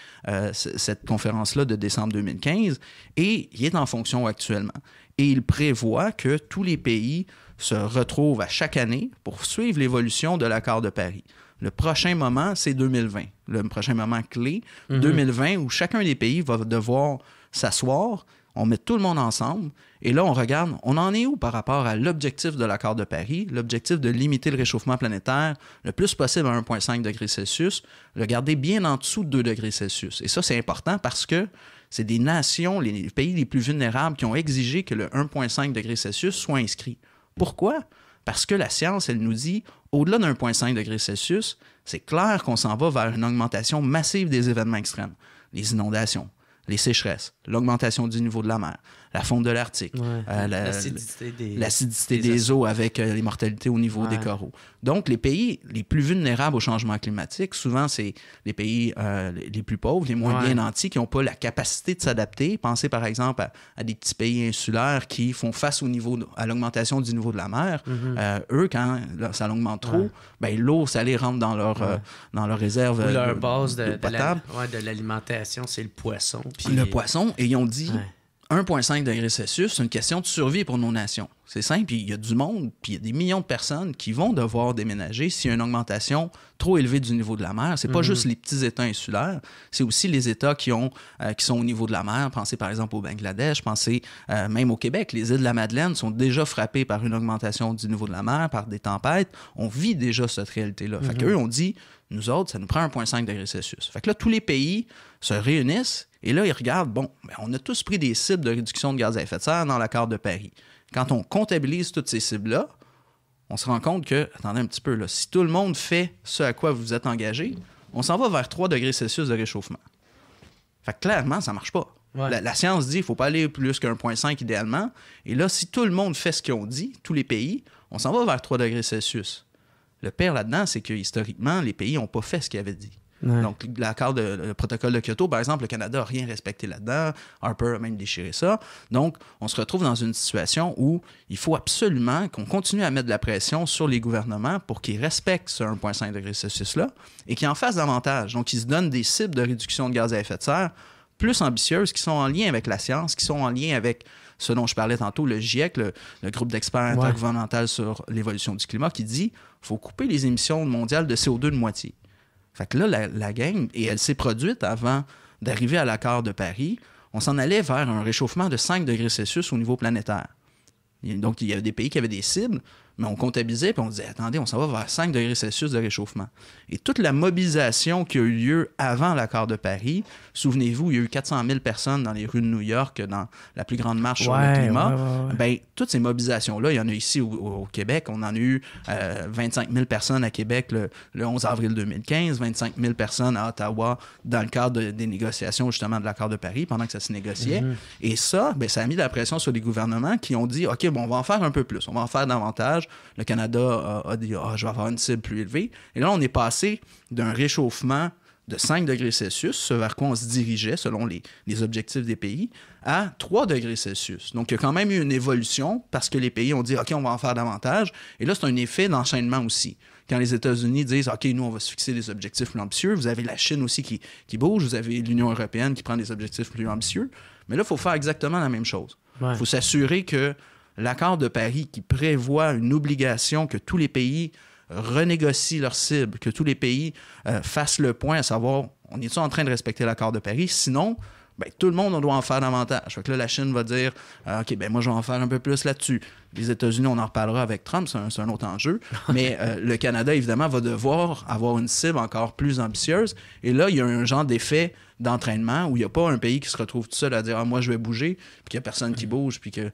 S2: cette conférence-là de décembre 2015 et il est en fonction actuellement. Et il prévoit que tous les pays se retrouvent à chaque année pour suivre l'évolution de l'accord de Paris. Le prochain moment, c'est 2020. Le prochain moment clé, 2020, où chacun des pays va devoir s'asseoir, on met tout le monde ensemble, et là, on regarde, on en est où par rapport à l'objectif de l'accord de Paris, l'objectif de limiter le réchauffement planétaire le plus possible à 1,5 degré Celsius, le garder bien en dessous de 2 degrés Celsius. Et ça, c'est important parce que c'est des nations, les pays les plus vulnérables qui ont exigé que le 1,5 degré Celsius soit inscrit. Pourquoi? Parce que la science, elle nous dit, au-delà d'1,5 degré Celsius, c'est clair qu'on s'en va vers une augmentation massive des événements extrêmes. Les inondations, les sécheresses, l'augmentation du niveau de la mer, la fonte de l'Arctique, l'acidité des eaux avec les mortalités au niveau des coraux. Donc, les pays les plus vulnérables au changement climatique, souvent, c'est les pays les plus pauvres, les moins bien nantis, qui n'ont pas la capacité de s'adapter. Pensez, par exemple, à des petits pays insulaires qui font face à l'augmentation du niveau de la mer. Eux, quand ça augmente trop, ben, l'eau salée rentre dans leur réserve
S3: ou leur base
S2: potable.
S3: De l'alimentation, c'est le poisson.
S2: Puis le poisson, et ils ont dit... 1,5 degré Celsius, c'est une question de survie pour nos nations. C'est simple, puis il y a du monde, puis il y a des millions de personnes qui vont devoir déménager s'il y a une augmentation trop élevée du niveau de la mer. C'est pas juste les petits États insulaires, c'est aussi les États qui sont au niveau de la mer. Pensez par exemple au Bangladesh, pensez même au Québec. Les îles de la Madeleine sont déjà frappées par une augmentation du niveau de la mer, par des tempêtes. On vit déjà cette réalité-là. Fait qu'eux, on dit, nous autres, ça nous prend 1,5 degré Celsius. Fait que là, tous les pays se réunissent et là, ils regardent, bon, ben, on a tous pris des cibles de réduction de gaz à effet de serre dans l'accord de Paris. Quand on comptabilise toutes ces cibles-là, on se rend compte que, attendez un petit peu, là, si tout le monde fait ce à quoi vous êtes engagé, on s'en va vers 3 degrés Celsius de réchauffement. Fait que clairement, ça marche pas. La science dit qu'il ne faut pas aller plus qu'1,5 idéalement. Et là, si tout le monde fait ce qu'ils ont dit, tous les pays, on s'en va vers 3 degrés Celsius. Le pire là-dedans, c'est que historiquement, les pays n'ont pas fait ce qu'ils avaient dit. Donc, le protocole de Kyoto, par exemple, le Canada n'a rien respecté là-dedans. Harper a même déchiré ça. Donc, on se retrouve dans une situation où il faut absolument qu'on continue à mettre de la pression sur les gouvernements pour qu'ils respectent ce 1,5 degré Celsius-là et qu'ils en fassent davantage. Donc, ils se donnent des cibles de réduction de gaz à effet de serre plus ambitieuses qui sont en lien avec la science, qui sont en lien avec ce dont je parlais tantôt, le GIEC, le groupe d'experts intergouvernemental sur l'évolution du climat, qui dit qu'il faut couper les émissions mondiales de CO2 de moitié. Fait que là, la gang, et elle s'est produite avant d'arriver à l'accord de Paris, on s'en allait vers un réchauffement de 5 degrés Celsius au niveau planétaire. Donc, il y avait des pays qui avaient des cibles, mais on comptabilisait, puis on disait, attendez, on s'en va vers 5 degrés Celsius de réchauffement. Et toute la mobilisation qui a eu lieu avant l'accord de Paris, souvenez-vous, il y a eu 400 000 personnes dans les rues de New York, dans la plus grande marche sur le climat. Ben, toutes ces mobilisations-là, il y en a ici au Québec. On en a eu 25 000 personnes à Québec le 11 avril 2015, 25 000 personnes à Ottawa dans le cadre des négociations, justement, de l'accord de Paris, pendant que ça se négociait. Et ça, ben, ça a mis de la pression sur les gouvernements qui ont dit, OK, bon, on va en faire un peu plus, on va en faire davantage. davantage. Le Canada a dit je vais avoir une cible plus élevée. Et là, on est passé d'un réchauffement de 5 degrés Celsius, ce vers quoi on se dirigeait selon les objectifs des pays, à 3 degrés Celsius. Donc, il y a quand même eu une évolution parce que les pays ont dit OK, on va en faire davantage. Et là, c'est un effet d'enchaînement aussi. Quand les États-Unis disent OK, nous, on va se fixer des objectifs plus ambitieux, vous avez la Chine aussi qui bouge, vous avez l'Union européenne qui prend des objectifs plus ambitieux. Mais là, il faut faire exactement la même chose. Il faut s'assurer que l'accord de Paris qui prévoit une obligation que tous les pays renégocient leurs cibles, que tous les pays fassent le point à savoir, on est-tu en train de respecter l'accord de Paris? Sinon, tout le monde, on doit en faire davantage. Fait que là, la Chine va dire OK, moi, je vais en faire un peu plus là-dessus. Les États-Unis, on en reparlera avec Trump, c'est un autre enjeu. Mais le Canada, évidemment, va devoir avoir une cible encore plus ambitieuse. Et là, il y a un genre d'effet d'entraînement où il n'y a pas un pays qui se retrouve tout seul à dire moi, je vais bouger, puis qu'il n'y a personne qui bouge, puis qu'ils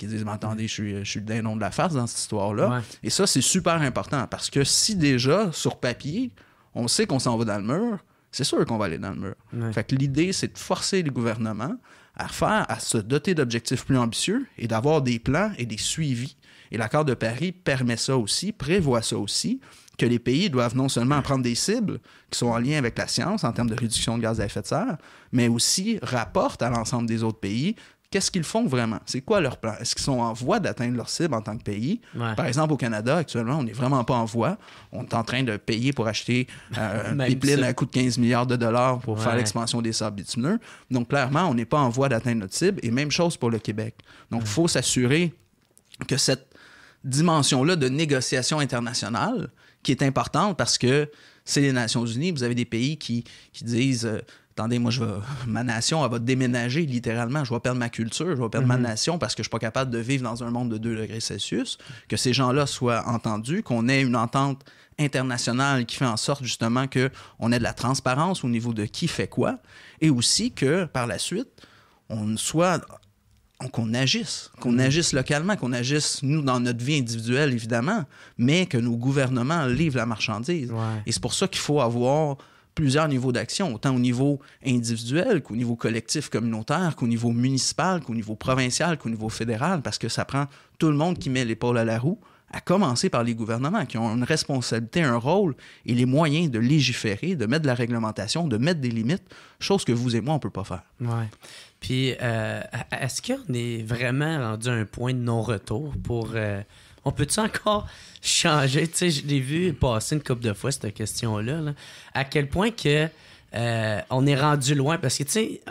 S2: disent mais attendez, je suis le dindon de la farce dans cette histoire-là. Ouais. Et ça, c'est super important parce que si déjà, sur papier, on sait qu'on s'en va dans le mur, c'est sûr qu'on va aller dans le mur. Ouais. Fait que l'idée, c'est de forcer les gouvernements à se doter d'objectifs plus ambitieux et d'avoir des plans et des suivis. Et l'accord de Paris permet ça aussi, prévoit ça aussi, que les pays doivent non seulement prendre des cibles qui sont en lien avec la science en termes de réduction de gaz à effet de serre, mais aussi rapportent à l'ensemble des autres pays qu'est-ce qu'ils font vraiment? C'est quoi leur plan? Est-ce qu'ils sont en voie d'atteindre leur cible en tant que pays? Ouais. Par exemple, au Canada, actuellement, on n'est vraiment pas en voie. On est en train de payer pour acheter un pipeline à coût de 15 milliards de dollars pour faire l'expansion des sables bitumineux. Donc, clairement, on n'est pas en voie d'atteindre notre cible. Et même chose pour le Québec. Donc, il faut s'assurer que cette dimension-là de négociation internationale, qui est importante parce que c'est les Nations unies, vous avez des pays qui disent... attendez, moi, ma nation, elle va déménager littéralement. Je vais perdre ma culture, je vais perdre ma nation parce que je ne suis pas capable de vivre dans un monde de 2 degrés Celsius. Que ces gens-là soient entendus, qu'on ait une entente internationale qui fait en sorte justement qu'on ait de la transparence au niveau de qui fait quoi et aussi que, par la suite, qu'on agisse localement, qu'on agisse, nous, dans notre vie individuelle, évidemment, mais que nos gouvernements livrent la marchandise. Ouais. Et c'est pour ça qu'il faut avoir plusieurs niveaux d'action, autant au niveau individuel qu'au niveau collectif communautaire, qu'au niveau municipal, qu'au niveau provincial, qu'au niveau fédéral, parce que ça prend tout le monde qui met l'épaule à la roue, à commencer par les gouvernements qui ont une responsabilité, un rôle et les moyens de légiférer, de mettre de la réglementation, de mettre des limites, chose que vous et moi, on ne peut pas faire.
S3: Oui. Puis, est-ce qu'on est vraiment rendu à un point de non-retour pour... on peut-tu encore changer? Tu sais, je l'ai vu passer une couple de fois, cette question-là. Là. À quel point que on est rendu loin? Parce que, tu sais,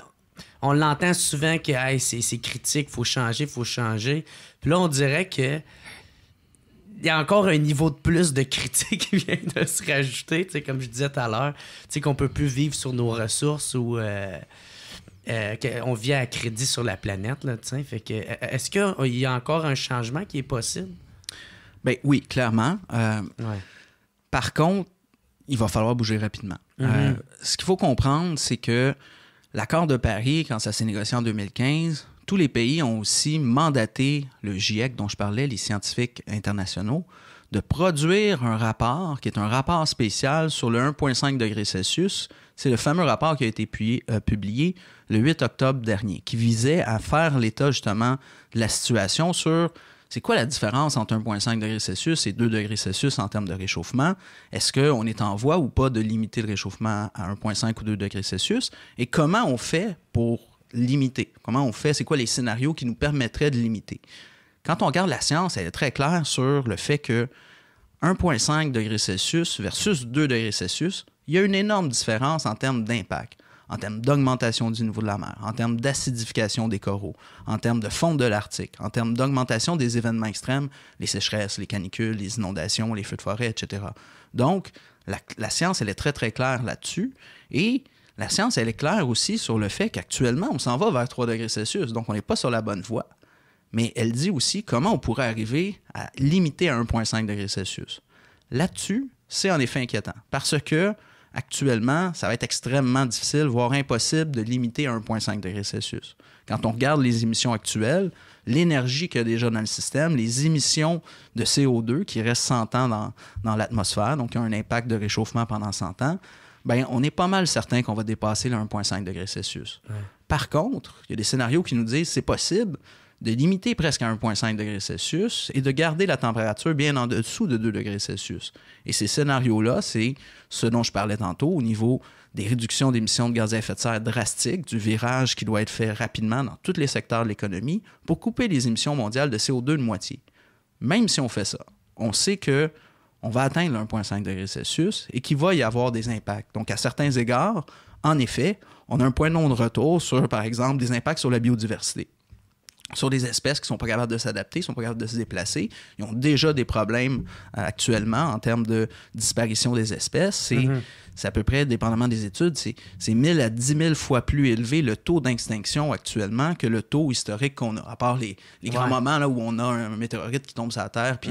S3: on l'entend souvent que hey, c'est critique, il faut changer. Puis là, on dirait que il y a encore un niveau de plus de critique qui vient de se rajouter. Tu sais, comme je disais tout à l'heure, tu sais, qu'on peut plus vivre sur nos ressources ou... qu'on vit à crédit sur la planète. Là, fait que, est-ce qu'il y a encore un changement qui est possible?
S2: Bien, oui, clairement. Par contre, il va falloir bouger rapidement. Ce qu'il faut comprendre, c'est que l'accord de Paris, quand ça s'est négocié en 2015, tous les pays ont aussi mandaté le GIEC dont je parlais, les scientifiques internationaux, de produire un rapport qui est un rapport spécial sur le 1,5 degré Celsius. C'est le fameux rapport qui a été publié le 8 octobre dernier, qui visait à faire l'état justement de la situation sur c'est quoi la différence entre 1,5 degré Celsius et 2 degrés Celsius en termes de réchauffement. Est-ce qu'on est en voie ou pas de limiter le réchauffement à 1,5 ou 2 degrés Celsius? Et comment on fait pour limiter? Comment on fait? C'est quoi les scénarios qui nous permettraient de limiter? Quand on regarde la science, elle est très claire sur le fait que 1,5 degré Celsius versus 2 degrés Celsius, il y a une énorme différence en termes d'impact, en termes d'augmentation du niveau de la mer, en termes d'acidification des coraux, en termes de fonte de l'Arctique, en termes d'augmentation des événements extrêmes, les sécheresses, les canicules, les inondations, les feux de forêt, etc. Donc, la science, elle est très, très claire là-dessus. Et la science, elle est claire aussi sur le fait qu'actuellement, on s'en va vers 3 degrés Celsius, donc on n'est pas sur la bonne voie. Mais elle dit aussi comment on pourrait arriver à limiter à 1,5 degré Celsius. Là-dessus, c'est en effet inquiétant parce que actuellement, ça va être extrêmement difficile, voire impossible de limiter à 1,5 degré Celsius. Quand on regarde les émissions actuelles, l'énergie qu'il y a déjà dans le système, les émissions de CO2 qui restent 100 ans dans l'atmosphère, donc qui ont un impact de réchauffement pendant 100 ans, bien, on est pas mal certain qu'on va dépasser le 1,5 degré Celsius. Ouais. Par contre, il y a des scénarios qui nous disent que c'est possible de limiter presque à 1,5 degré Celsius et de garder la température bien en dessous de 2 degrés Celsius. Et ces scénarios-là, c'est ce dont je parlais tantôt au niveau des réductions d'émissions de gaz à effet de serre drastiques, du virage qui doit être fait rapidement dans tous les secteurs de l'économie pour couper les émissions mondiales de CO2 de moitié. Même si on fait ça, on sait qu'on va atteindre le 1,5 degré Celsius et qu'il va y avoir des impacts. Donc, à certains égards, en effet, on a un point de non-retour sur, par exemple, des impacts sur la biodiversité. Sur des espèces qui ne sont pas capables de s'adapter, qui ne sont pas capables de se déplacer. Ils ont déjà des problèmes actuellement en termes de disparition des espèces. C'est à peu près, dépendamment des études, c'est 1000 à 10 000 fois plus élevé le taux d'extinction actuellement que le taux historique qu'on a. À part les grands moments là, où on a un météorite qui tombe sur la Terre puis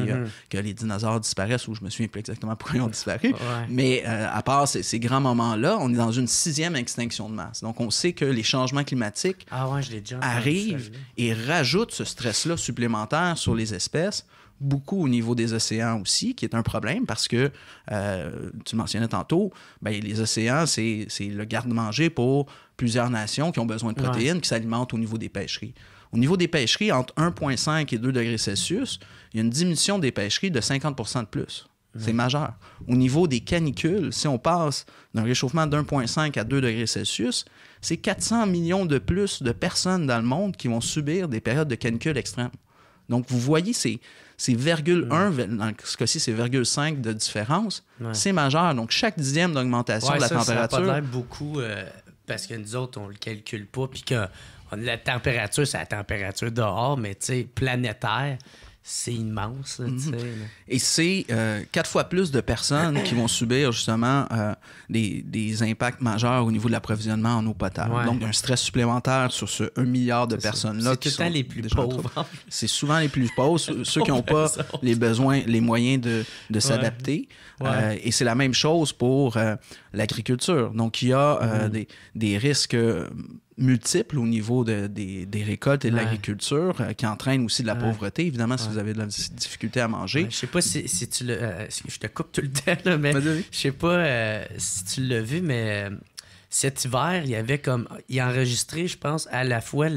S2: que les dinosaures disparaissent, où je me souviens plus exactement pourquoi ils ont disparu. Mais à part ces grands moments-là, on est dans une 6e extinction de masse. Donc, on sait que les changements climatiques arrivent et rajoutent ce stress-là supplémentaire sur les espèces. Beaucoup au niveau des océans aussi, qui est un problème parce que, tu mentionnais tantôt, les océans, c'est le garde-manger pour plusieurs nations qui ont besoin de protéines, qui s'alimentent au niveau des pêcheries. Au niveau des pêcheries, entre 1,5 et 2 degrés Celsius, il y a une diminution des pêcheries de 50 % de plus. C'est majeur. Au niveau des canicules, si on passe d'un réchauffement d'1,5 à 2 degrés Celsius, c'est 400 millions de plus de personnes dans le monde qui vont subir des périodes de canicule extrêmes. Donc, vous voyez, c'est 0,1, dans ce cas-ci, c'est 0,5 de différence. C'est majeur. Donc, chaque dixième d'augmentation de la température...
S3: Ça n'a pas l'air beaucoup parce que nous autres, on le calcule pas. Puis que la température, c'est la température dehors, mais tu sais, planétaire... C'est immense. Là,
S2: Et c'est 4 fois plus de personnes qui vont subir justement des impacts majeurs au niveau de l'approvisionnement en eau potable. Donc, un stress supplémentaire sur ce 1 milliard de personnes-là.
S3: C'est tout le temps les plus pauvres.
S2: C'est souvent les plus pauvres, ceux qui n'ont pas les moyens de s'adapter. Et c'est la même chose pour l'agriculture. Donc, il y a des risques... multiples au niveau des récoltes et de l'agriculture qui entraînent aussi de la pauvreté, évidemment, si vous avez de la difficulté à manger.
S3: Je sais pas si tu l'as... je te coupe tout le temps, là, mais je sais pas si tu l'as vu, mais cet hiver, il y avait comme... Il a enregistré, je pense, à la fois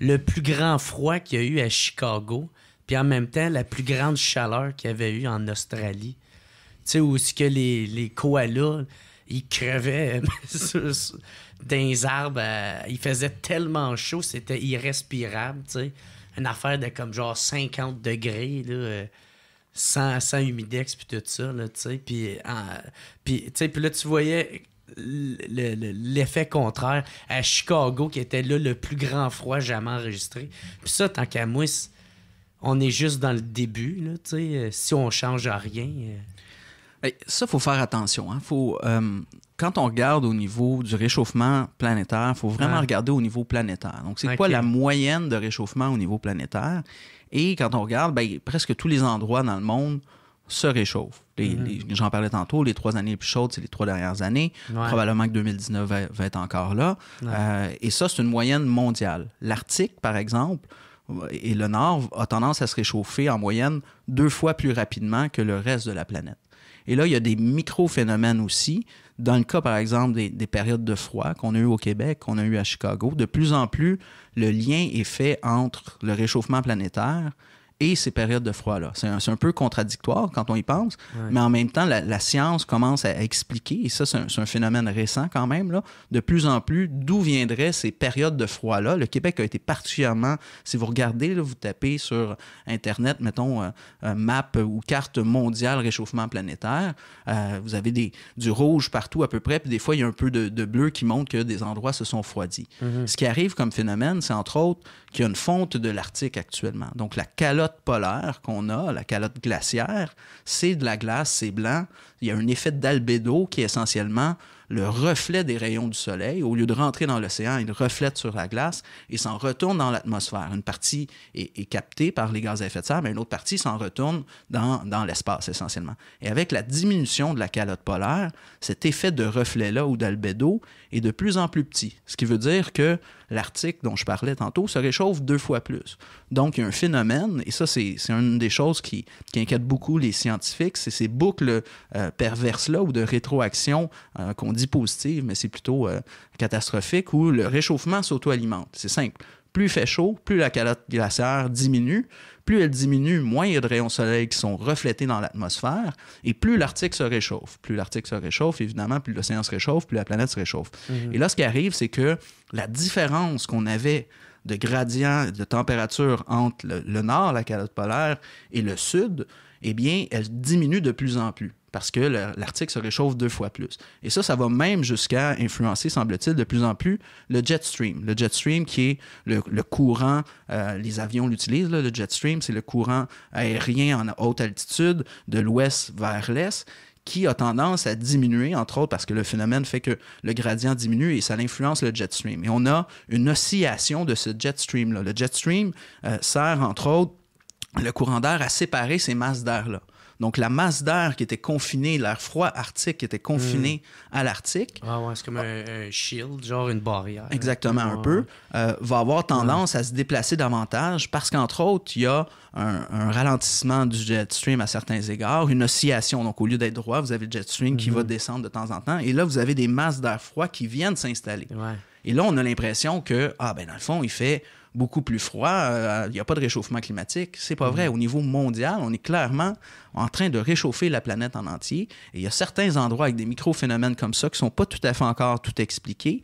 S3: le plus grand froid qu'il y a eu à Chicago, puis en même temps, la plus grande chaleur qu'il y avait eu en Australie. Tu sais, où est-ce que les koalas, ils crevaient... dans les arbres, il faisait tellement chaud, c'était irrespirable, tu sais. Une affaire de comme genre 50 degrés, là, sans humidex puis tout ça, là, tu sais. Puis là, tu voyais l'effet contraire à Chicago, qui était là le plus grand froid jamais enregistré. Puis ça, tant qu'à moi, on est juste dans le début, là, tu sais. Si on change à rien...
S2: Ça, il faut faire attention. Hein. Quand on regarde au niveau du réchauffement planétaire, il faut vraiment regarder au niveau planétaire. Donc, c'est quoi la moyenne de réchauffement au niveau planétaire? Et quand on regarde, presque tous les endroits dans le monde se réchauffent. J'en parlais tantôt, les 3 années les plus chaudes, c'est les 3 dernières années. Probablement que 2019 va être encore là. Et ça, c'est une moyenne mondiale. L'Arctique, par exemple, et le Nord a tendance à se réchauffer en moyenne 2 fois plus rapidement que le reste de la planète. Et là, il y a des micro-phénomènes aussi. Dans le cas, par exemple, des périodes de froid qu'on a eu au Québec, qu'on a eu à Chicago, de plus en plus, le lien est fait entre le réchauffement planétaire et ces périodes de froid-là. C'est un peu contradictoire quand on y pense, mais en même temps, la science commence à expliquer, et ça, c'est un phénomène récent quand même, là, de plus en plus, d'où viendraient ces périodes de froid-là. Le Québec a été particulièrement, si vous regardez, là, vous tapez sur Internet, mettons, map ou carte mondiale réchauffement planétaire, vous avez du rouge partout à peu près, puis des fois, il y a un peu de bleu qui montre que des endroits se sont refroidis. Ce qui arrive comme phénomène, c'est entre autres qu'il y a une fonte de l'Arctique actuellement. Donc, la calotte polaire qu'on a, la calotte glaciaire, c'est de la glace, c'est blanc. Il y a un effet d'albédo qui est essentiellement le reflet des rayons du soleil. Au lieu de rentrer dans l'océan, il reflète sur la glace et s'en retourne dans l'atmosphère. Une partie est captée par les gaz à effet de serre, mais une autre partie s'en retourne dans l'espace essentiellement. Et avec la diminution de la calotte polaire, cet effet de reflet-là ou d'albédo est de plus en plus petit. Ce qui veut dire que l'Arctique, dont je parlais tantôt, se réchauffe 2 fois plus. Donc, il y a un phénomène, et ça, c'est une des choses qui inquiète beaucoup les scientifiques, c'est ces boucles perverses-là ou de rétroaction qu'on dit positive, mais c'est plutôt catastrophique, où le réchauffement s'auto-alimente. C'est simple. Plus il fait chaud, plus la calotte glaciaire diminue. Plus elle diminue, moins il y a de rayons soleil qui sont reflétés dans l'atmosphère et plus l'Arctique se réchauffe. Plus l'Arctique se réchauffe, évidemment, plus l'océan se réchauffe, plus la planète se réchauffe. Et là, ce qui arrive, c'est que la différence qu'on avait de gradient de température entre le nord, la calotte polaire, et le sud, eh bien, elle diminue de plus en plus parce que l'Arctique se réchauffe 2 fois plus. Et ça va même jusqu'à influencer, semble-t-il, de plus en plus le jet stream. Le jet stream qui est le courant, les avions l'utilisent, là, le jet stream, c'est le courant aérien en haute altitude de l'ouest vers l'est qui a tendance à diminuer, entre autres parce que le phénomène fait que le gradient diminue et ça influence le jet stream. Et on a une oscillation de ce jet stream-là. Le jet stream sert, entre autres, le courant d'air à séparer ces masses d'air-là. Donc, la masse d'air qui était confinée, l'air froid arctique qui était confiné à l'Arctique.
S3: Ah ouais, c'est comme un shield, genre une barrière.
S2: Exactement, un peu. Va avoir tendance à se déplacer davantage parce qu'entre autres, il y a un ralentissement du jet stream à certains égards, une oscillation. Donc, au lieu d'être droit, vous avez le jet stream qui va descendre de temps en temps. Et là, vous avez des masses d'air froid qui viennent s'installer.
S3: Ouais.
S2: Et là, on a l'impression que, dans le fond, il fait beaucoup plus froid, il n'y a pas de réchauffement climatique. C'est pas vrai. Au niveau mondial, on est clairement en train de réchauffer la planète en entier. Et il y a certains endroits avec des micro-phénomènes comme ça qui ne sont pas tout à fait encore tout expliqués,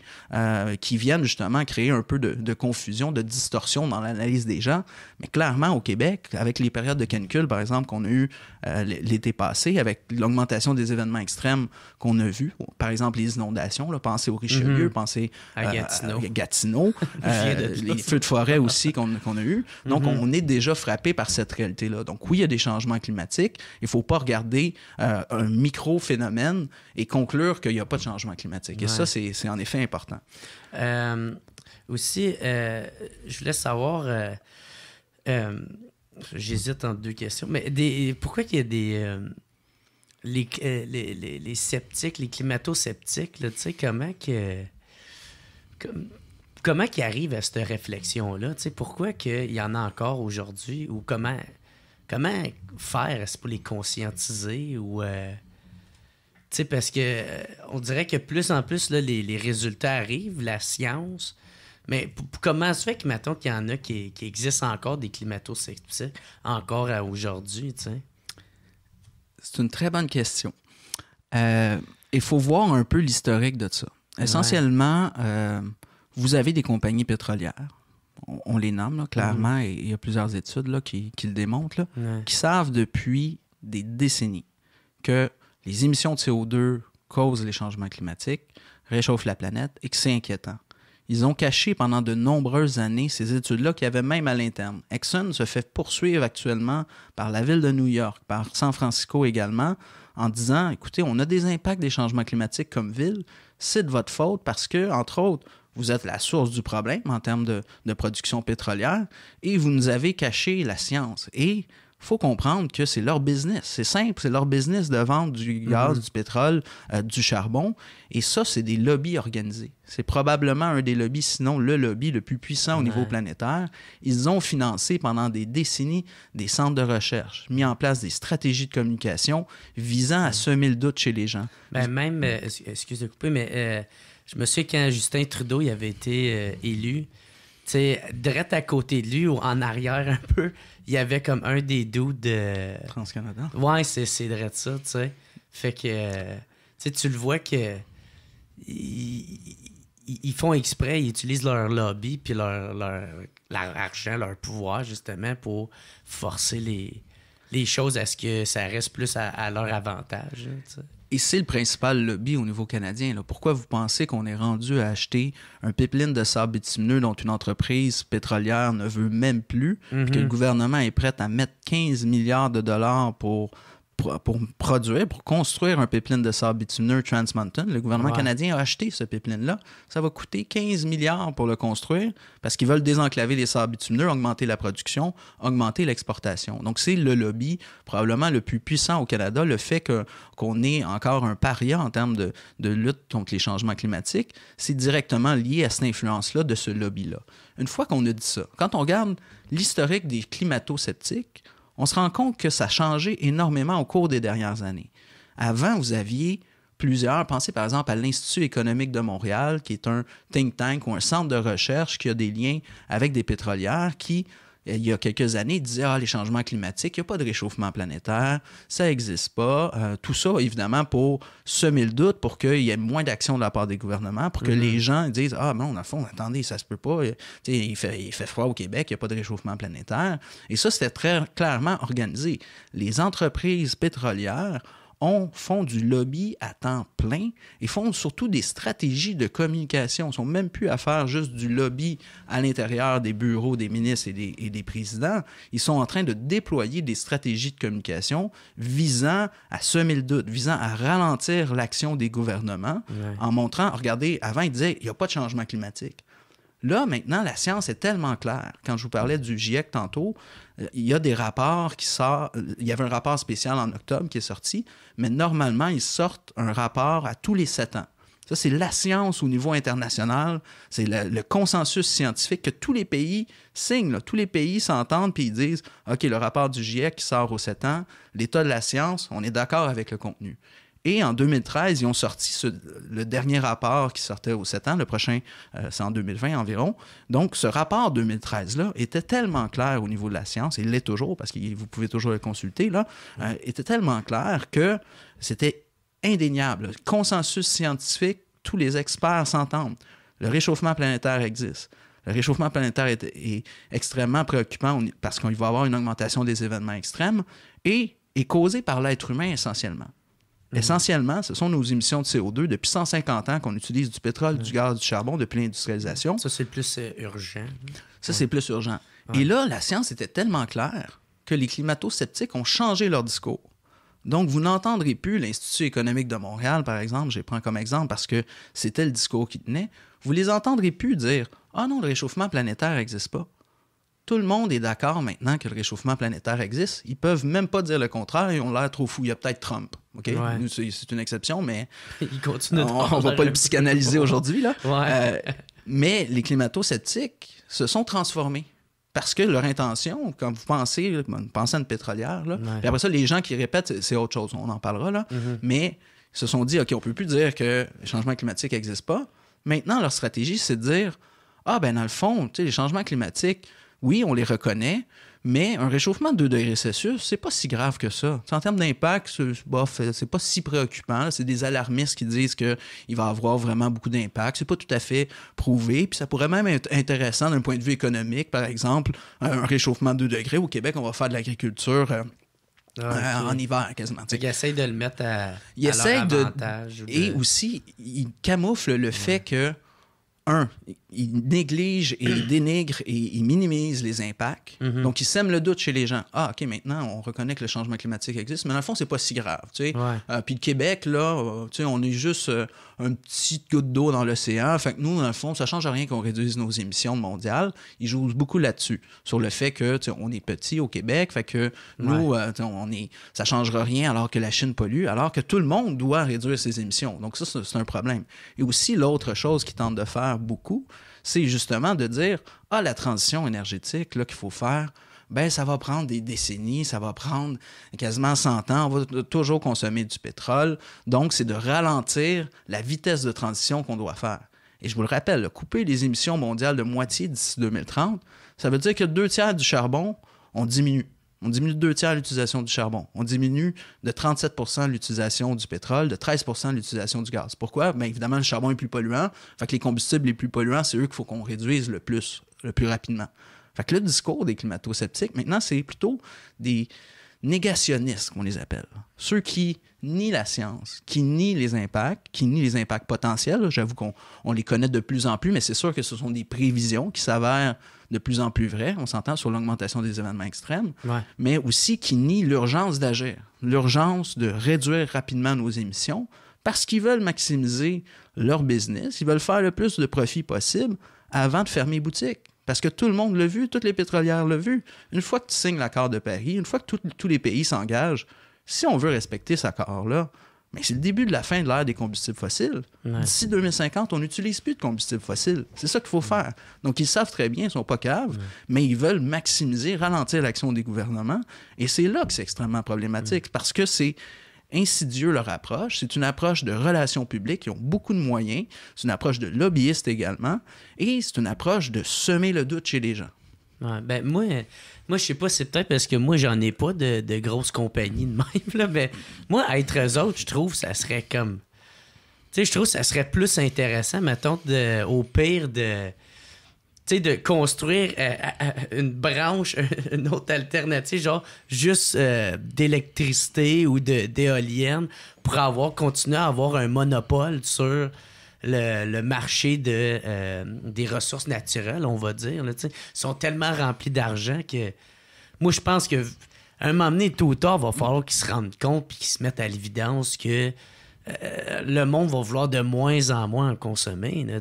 S2: qui viennent justement créer un peu de confusion, de distorsion dans l'analyse des gens. Mais clairement, au Québec, avec les périodes de canicule, par exemple, qu'on a eu l'été passé, avec l'augmentation des événements extrêmes qu'on a vus, par exemple les inondations, là, pensez au Richelieu, pensez à Gatineau, les feux de forêt aussi qu'on a eu. Donc, on est déjà frappé par cette réalité-là. Donc, oui, il y a des changements climatiques. Il ne faut pas regarder un micro-phénomène et conclure qu'il n'y a pas de changement climatique. Et ça, c'est en effet important.
S3: Aussi, je voulais savoir... j'hésite entre 2 questions. Mais pourquoi qu'il y a les sceptiques, les climato-sceptiques, tu sais, comment qu'ils arrivent à cette réflexion-là? Tu sais, pourquoi qu'il y en a encore aujourd'hui? Ou comment faire pour les conscientiser? Ou, tu sais, parce que on dirait que plus en plus, là, les résultats arrivent, la science. Mais comment se fait que, mettons, qu'il y en a qui existent encore des climato-sceptiques encore à aujourd'hui, tu sais?
S2: C'est une très bonne question. Il faut voir un peu l'historique de ça. Essentiellement, vous avez des compagnies pétrolières, on les nomme là, clairement, et il y a plusieurs études là, qui le démontrent, là, qui savent depuis des décennies que les émissions de CO2 causent les changements climatiques, réchauffent la planète et que c'est inquiétant. Ils ont caché pendant de nombreuses années ces études-là qu'il y avait même à l'interne. Exxon se fait poursuivre actuellement par la ville de New York, par San Francisco également, en disant, écoutez, on a des impacts des changements climatiques comme ville, c'est de votre faute parce que, entre autres, vous êtes la source du problème en termes de production pétrolière et vous nous avez caché la science. Et il faut comprendre que c'est leur business. C'est simple, c'est leur business de vendre du gaz, du pétrole, du charbon. Et ça, c'est des lobbies organisés. C'est probablement un des lobbies, sinon le lobby le plus puissant au niveau planétaire. Ils ont financé pendant des décennies des centres de recherche, mis en place des stratégies de communication visant à semer le doute chez les gens.
S3: Même, excusez de couper, mais je me souviens quand Justin Trudeau il avait été élu, tu sais, direct à côté de lui ou en arrière un peu, il y avait comme un des dudes de...
S2: TransCanada.
S3: Ouais, c'est direct ça, tu sais. Fait que, tu le vois que... Ils font exprès, ils utilisent leur lobby puis leur argent, leur pouvoir, justement, pour forcer les choses à ce que ça reste plus à leur avantage. Hein,
S2: et c'est le principal lobby au niveau canadien. Là. Pourquoi vous pensez qu'on est rendu à acheter un pipeline de sable bitumineux dont une entreprise pétrolière ne veut même plus, puis que le gouvernement est prêt à mettre 15 milliards de dollars pour construire un pipeline de sable bitumineux Trans Mountain. Le gouvernement canadien a acheté ce pipeline-là. Ça va coûter 15 milliards pour le construire parce qu'ils veulent désenclaver les sables bitumineux, augmenter la production, augmenter l'exportation. Donc, c'est le lobby probablement le plus puissant au Canada. Le fait qu'on ait encore un paria en termes de lutte contre les changements climatiques, c'est directement lié à cette influence-là de ce lobby-là. Une fois qu'on a dit ça, quand on regarde l'historique des climato-sceptiques, on se rend compte que ça a changé énormément au cours des dernières années. Avant, vous aviez plusieurs. Pensez par exemple à l'Institut économique de Montréal, qui est un think tank ou un centre de recherche qui a des liens avec des pétrolières qui, il y a quelques années, disaient les changements climatiques, il n'y a pas de réchauffement planétaire, ça n'existe pas. Tout ça, évidemment, pour semer le doute, pour qu'il y ait moins d'action de la part des gouvernements, pour que les gens disent non, dans le fond, attendez, ça se peut pas. Il fait froid au Québec, il n'y a pas de réchauffement planétaire. Et ça, c'était très clairement organisé. Les entreprises pétrolières font du lobby à temps plein et font surtout des stratégies de communication. Ils ne sont même plus à faire juste du lobby à l'intérieur des bureaux des ministres et des présidents. Ils sont en train de déployer des stratégies de communication visant à semer le doute, visant à ralentir l'action des gouvernements en montrant, regardez, avant, ils disaient, il n'y a pas de changement climatique. Là, maintenant, la science est tellement claire. Quand je vous parlais du GIEC tantôt, il y a des rapports qui sortent. Il y avait un rapport spécial en octobre qui est sorti, mais normalement, ils sortent un rapport à tous les 7 ans. Ça, c'est la science au niveau international. C'est le consensus scientifique que tous les pays signent. Là. Tous les pays s'entendent puis ils disent « OK, le rapport du GIEC qui sort aux 7 ans, l'état de la science, on est d'accord avec le contenu. » Et en 2013, ils ont sorti le dernier rapport qui sortait aux 7 ans. Le prochain, c'est en 2020 environ. Donc, ce rapport 2013-là était tellement clair au niveau de la science, et il l'est toujours parce que vous pouvez toujours le consulter, là, était tellement clair que c'était indéniable. Le consensus scientifique, tous les experts s'entendent. Le réchauffement planétaire existe. Le réchauffement planétaire est extrêmement préoccupant parce qu'il va y avoir une augmentation des événements extrêmes et est causé par l'être humain essentiellement. Essentiellement, ce sont nos émissions de CO2 depuis 150 ans qu'on utilise du pétrole, du gaz, du charbon depuis l'industrialisation.
S3: Ça, c'est le plus urgent.
S2: Ça, c'est plus urgent. Et là, la science était tellement claire que les climato-sceptiques ont changé leur discours. Donc, vous n'entendrez plus l'Institut économique de Montréal, par exemple, je les prends comme exemple parce que c'était le discours qui tenait, vous les entendrez plus dire « Ah non, le réchauffement planétaire n'existe pas ». Tout le monde est d'accord maintenant que le réchauffement planétaire existe. Ils peuvent même pas dire le contraire, ils ont l'air trop fous. Il y a peut-être Trump, OK?
S3: Ouais.
S2: C'est une exception, mais
S3: Il continue
S2: on va pas le psychanalyser aujourd'hui, là.
S3: Ouais.
S2: Mais les climato-sceptiques se sont transformés. Parce que leur intention, quand vous pensez à une pétrolière, là, puis après ça, les gens qui répètent, c'est autre chose, on en parlera, là, mais ils se sont dit, OK, on peut plus dire que le changement climatique n'existe pas. Maintenant, leur stratégie, c'est de dire, dans le fond, les changements climatiques, oui, on les reconnaît, mais un réchauffement de 2 degrés Celsius, c'est pas si grave que ça. En termes d'impact, c'est pas si préoccupant. Là. C'est des alarmistes qui disent qu'il va y avoir vraiment beaucoup d'impact. C'est pas tout à fait prouvé. Puis ça pourrait même être intéressant d'un point de vue économique. Par exemple, un réchauffement de 2 degrés. Au Québec, on va faire de l'agriculture en hiver quasiment.
S3: Ils essayent de le mettre à leur avantage.
S2: Et aussi, ils camouflent le fait que ils négligent et ils dénigrent et ils minimisent les impacts. Donc, ils sèment le doute chez les gens. Ah, OK, maintenant, on reconnaît que le changement climatique existe, mais dans le fond, c'est pas si grave. Puis le Québec, là, on est juste une petite goutte d'eau dans l'océan. Fait que nous, dans le fond, ça change rien qu'on réduise nos émissions mondiales. Ils jouent beaucoup là-dessus, sur le fait que on est petit au Québec, fait que nous, ça changera rien alors que la Chine pollue, alors que tout le monde doit réduire ses émissions. Donc ça, c'est un problème. Et aussi, l'autre chose qu'ils tentent de faire beaucoup, c'est justement de dire « la transition énergétique là, qu'il faut faire, ça va prendre des décennies, ça va prendre quasiment 100 ans, on va toujours consommer du pétrole. » Donc, c'est de ralentir la vitesse de transition qu'on doit faire. Et je vous le rappelle, là, couper les émissions mondiales de moitié d'ici 2030, ça veut dire que 2/3 du charbon, on diminue. On diminue de 2/3 l'utilisation du charbon. On diminue de 37% l'utilisation du pétrole, de 13% l'utilisation du gaz. Pourquoi? Évidemment, le charbon est plus polluant. Fait que les combustibles les plus polluants, c'est eux qu'il faut qu'on réduise le plus rapidement. Fait que le discours des climato-sceptiques, maintenant, c'est plutôt des négationnistes, qu'on les appelle. Ceux qui nient la science, qui nient les impacts potentiels. J'avoue qu'on les connaît de plus en plus, mais c'est sûr que ce sont des prévisions qui s'avèrent de plus en plus vraies. On s'entend sur l'augmentation des événements extrêmes, mais aussi qui nient l'urgence d'agir, l'urgence de réduire rapidement nos émissions parce qu'ils veulent maximiser leur business, ils veulent faire le plus de profit possible avant de fermer boutique. Parce que tout le monde l'a vu, toutes les pétrolières l'ont vu. Une fois que tu signes l'accord de Paris, une fois que tous les pays s'engagent, si on veut respecter cet accord-là, c'est le début de la fin de l'ère des combustibles fossiles. D'ici 2050, on n'utilise plus de combustibles fossiles. C'est ça qu'il faut faire. Donc, ils savent très bien, ils ne sont pas caves, mais ils veulent maximiser, ralentir l'action des gouvernements. Et c'est là que c'est extrêmement problématique, parce que c'est insidieux leur approche. C'est une approche de relations publiques. Ils ont beaucoup de moyens. C'est une approche de lobbyistes également. Et c'est une approche de semer le doute chez les gens.
S3: Ouais, ben moi je sais pas, c'est peut-être parce que moi, j'en ai pas de grosses compagnies de même, là, mais moi, être eux autres, je trouve ça serait comme... Tu sais, je trouve ça serait plus intéressant, mettons, au pire de... Tu sais, de construire une branche, une autre alternative, genre juste d'électricité ou d'éolienne pour continuer à avoir un monopole sur le marché des ressources naturelles, on va dire. Là, ils sont tellement remplis d'argent que moi, je pense que à un moment donné, tôt ou tard, il va falloir qu'ils se rendent compte et qu'ils se mettent à l'évidence que le monde va vouloir de moins en moins en consommer, là,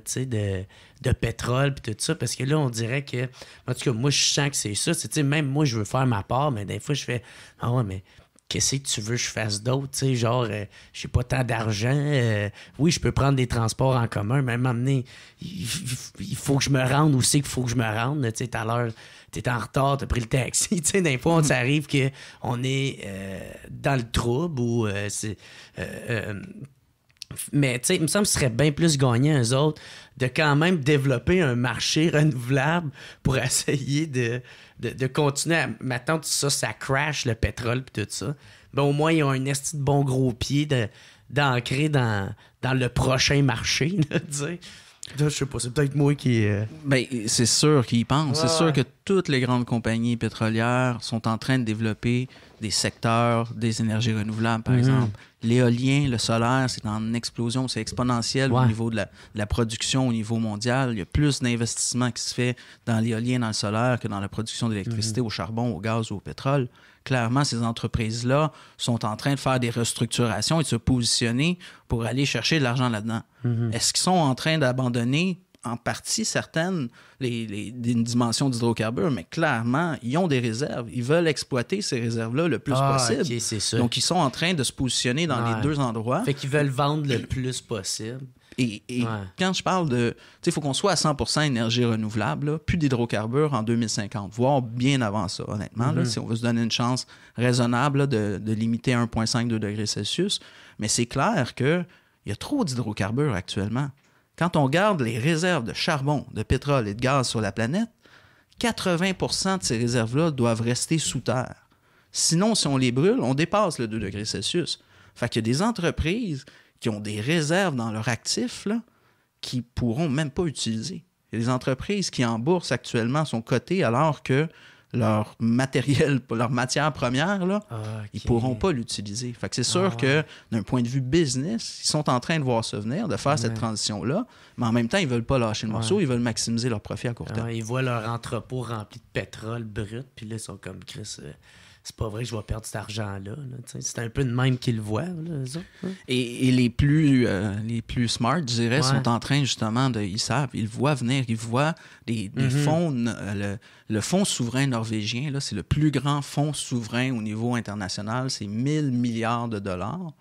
S3: de pétrole et tout ça, parce que là, on dirait que... En tout cas, moi, je sens que c'est ça. Même moi, je veux faire ma part, mais des fois, je fais... Ah ouais, mais qu'est-ce que tu veux que je fasse d'autre? Genre, j'ai pas tant d'argent. Oui, je peux prendre des transports en commun, mais à un moment donné, il faut que je me rende où c'est qu'il faut que je me rende. Tu sais, tout à l'heure, t'es en retard, t'as pris le taxi. Tu sais, des fois, ça arrive qu'on est dans le trouble ou mais tu sais, il me semble que ce serait bien plus gagnant, eux autres, de quand même développer un marché renouvelable pour essayer de continuer à... Maintenant, ça crash, le pétrole et tout ça. Ben, au moins, ils ont un esti de bon gros pied d'ancrer dans le prochain marché, tu sais. Je sais pas, c'est peut-être moi qui...
S2: Ben, c'est sûr qu'ils y pensent. C'est sûr que toutes les grandes compagnies pétrolières sont en train de développer des secteurs des énergies renouvelables, par exemple. L'éolien, le solaire, c'est en explosion, c'est exponentiel au niveau de la production au niveau mondial. Il y a plus d'investissement qui se fait dans l'éolien, dans le solaire, que dans la production d'électricité au charbon, au gaz ou au pétrole. Clairement, ces entreprises-là sont en train de faire des restructurations et de se positionner pour aller chercher de l'argent là-dedans. Est-ce qu'ils sont en train d'abandonner en partie certaines des dimensions d'hydrocarbures? Mais clairement, ils ont des réserves. Ils veulent exploiter ces réserves-là le plus possible.
S3: Okay, c'est ça.
S2: Donc, ils sont en train de se positionner dans les deux endroits.
S3: Fait qu'ils veulent vendre le plus possible.
S2: Et quand je parle de... Tu sais, il faut qu'on soit à 100% énergie renouvelable, là, plus d'hydrocarbures en 2050, voire bien avant ça, honnêtement, là, si on veut se donner une chance raisonnable là, de limiter à 1,5-2 degrés Celsius. Mais c'est clair qu'il y a trop d'hydrocarbures actuellement. Quand on regarde les réserves de charbon, de pétrole et de gaz sur la planète, 80% de ces réserves-là doivent rester sous terre. Sinon, si on les brûle, on dépasse le 2 degrés Celsius. Fait qu'il y a des entreprises qui ont des réserves dans leurs actifs là, qui ne pourront même pas utiliser. Il y a des entreprises qui, en bourse, actuellement, sont cotées alors que leur matériel, leur matière première, là, ils ne pourront pas l'utiliser. Fait que c'est sûr que, d'un point de vue business, ils sont en train de voir ça venir, de faire cette transition-là, mais en même temps, ils ne veulent pas lâcher le morceau, ils veulent maximiser leur profit à court terme.
S3: Ils voient leur entrepôt rempli de pétrole brut, puis là, ils sont comme Chris... c'est pas vrai que je vais perdre cet argent-là. Là, c'est un peu de même qu'ils le voient. Là, eux autres, hein?
S2: Et les plus smart, je dirais, sont en train justement de... Ils savent, ils le voient venir, ils voient des fonds... Le fonds souverain norvégien, là, c'est le plus grand fonds souverain au niveau international. C'est 1000 milliards de dollars.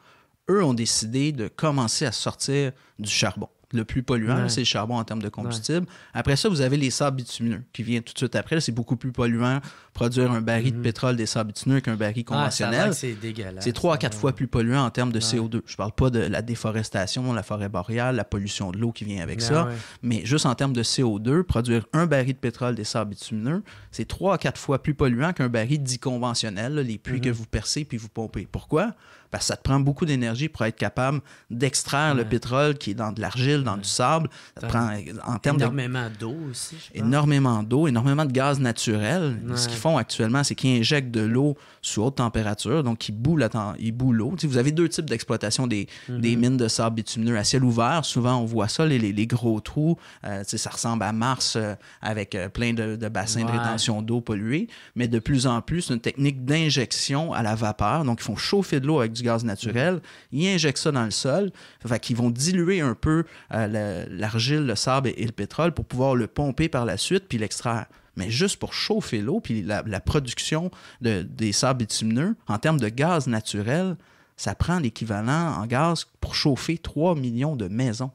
S2: Eux ont décidé de commencer à sortir du charbon. Le plus polluant, c'est le charbon en termes de combustible. Après ça, vous avez les sables bitumineux qui viennent tout de suite après. Là, c'est beaucoup plus polluant produire un baril de pétrole des sables bitumineux qu'un baril conventionnel.
S3: C'est dégueulasse.
S2: C'est 3 à 4 fois plus polluant en termes de CO2. Je parle pas de la déforestation, de la forêt boréale, la pollution de l'eau qui vient avec ça, mais juste en termes de CO2, produire un baril de pétrole des sables bitumineux, c'est 3 à 4 fois plus polluant qu'un baril dit conventionnel, là, les puits que vous percez puis vous pompez. Pourquoi? Parce que ça te prend beaucoup d'énergie pour être capable d'extraire le pétrole qui est dans de l'argile, dans du sable. Ça te prend en termes
S3: énormément d'eau aussi, je pense.
S2: Énormément d'eau, énormément de gaz naturel. Ce qu'ils font actuellement, c'est qu'ils injectent de l'eau sous haute température, donc ils bouent l'eau. Vous avez deux types d'exploitation des mines de sable bitumineux à ciel ouvert. Souvent, on voit ça, les gros trous. Ça ressemble à Mars avec plein de bassins de rétention d'eau pollués. Mais de plus en plus, c'est une technique d'injection à la vapeur. Donc, ils font chauffer de l'eau avec du gaz naturel. Ils injectent ça dans le sol. Fait qu'ils vont diluer un peu l'argile, le sable et le pétrole pour pouvoir le pomper par la suite puis l'extraire. Mais juste pour chauffer l'eau puis la production des sables bitumineux, en termes de gaz naturel, ça prend l'équivalent en gaz pour chauffer 3 millions de maisons.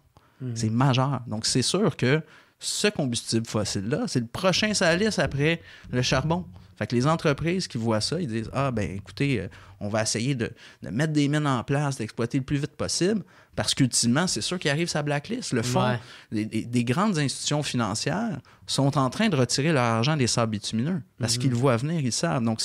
S2: C'est majeur. Donc, c'est sûr que ce combustible fossile-là, c'est le prochain sur la liste après le charbon. Fait que les entreprises qui voient ça, ils disent « Ah, ben écoutez, on va essayer de mettre des mines en place, d'exploiter le plus vite possible, parce qu'ultimement, c'est sûr qu'il arrive sa blacklist. Le fond, des grandes institutions financières sont en train de retirer leur argent des sables bitumineux parce qu'ils le voient venir, ils savent. Donc,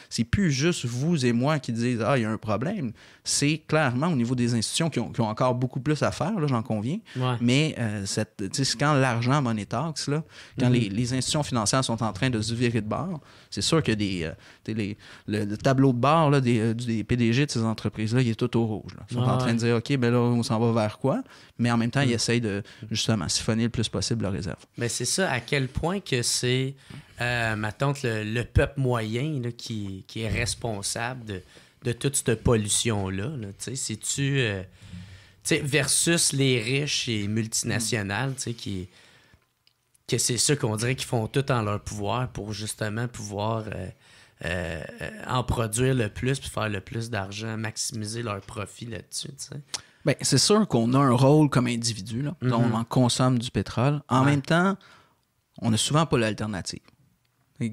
S2: c'est plus juste vous et moi qui disent « Ah, il y a un problème ». C'est clairement au niveau des institutions qui ont encore beaucoup plus à faire, là, j'en conviens. Ouais. Mais c'est quand l'argent monétaxe, là, quand les institutions financières sont en train de se virer de bord, c'est sûr que le tableau de bord là, des PDG de ces entreprises-là, il est tout au rouge. Là. Ils sont en train de dire « OK, ben là, on s'en va vers quoi? » Mais en même temps, ils essayent de, justement, siphonner le plus possible leur réserve.
S3: Mais c'est ça, à quel point que c'est, mettons, le peuple moyen là, qui est responsable de toute cette pollution-là. Là, c'est-tu versus les riches et multinationales, que c'est ça qu'on dirait qu'ils font tout en leur pouvoir pour justement pouvoir en produire le plus puis faire le plus d'argent, maximiser leur profit là-dessus. T'sais.
S2: Bien, c'est sûr qu'on a un rôle comme individu. Là. On en consomme du pétrole. En même temps, on n'a souvent pas l'alternative.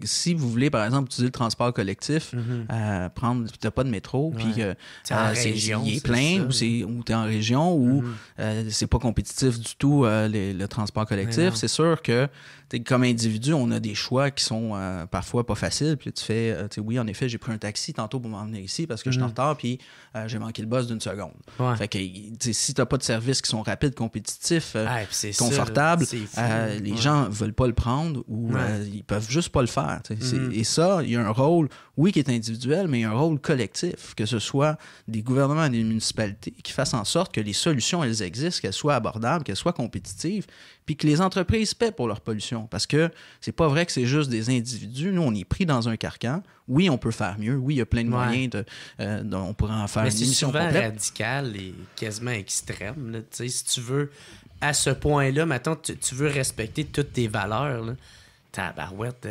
S2: Si vous voulez, par exemple, utiliser le transport collectif, tu n'as pas de métro, puis il est plein, ou tu es en région, ou c'est pas compétitif du tout, le transport collectif, c'est sûr que comme individu, on a des choix qui sont parfois pas faciles. Puis tu fais, oui, en effet, j'ai pris un taxi tantôt pour m'emmener ici parce que je suis en retard, puis j'ai manqué le bus d'une seconde. Ouais. Fait que si tu n'as pas de services qui sont rapides, compétitifs, confortables, les gens veulent pas le prendre ou ils peuvent juste pas le faire. Et ça, il y a un rôle, oui, qui est individuel, mais il y a un rôle collectif, que ce soit des gouvernements et des municipalités qui fassent en sorte que les solutions, elles existent, qu'elles soient abordables, qu'elles soient compétitives, puis que les entreprises paient pour leur pollution. Parce que c'est pas vrai que c'est juste des individus. Nous, on est pris dans un carcan. Oui, on peut faire mieux. Oui, il y a plein de moyens on pourrait en faire une émission complète.
S3: Mais c'est souvent radical et quasiment extrême. Là. Si tu veux, à ce point-là, maintenant, tu veux respecter toutes tes valeurs, là. Tabarouette.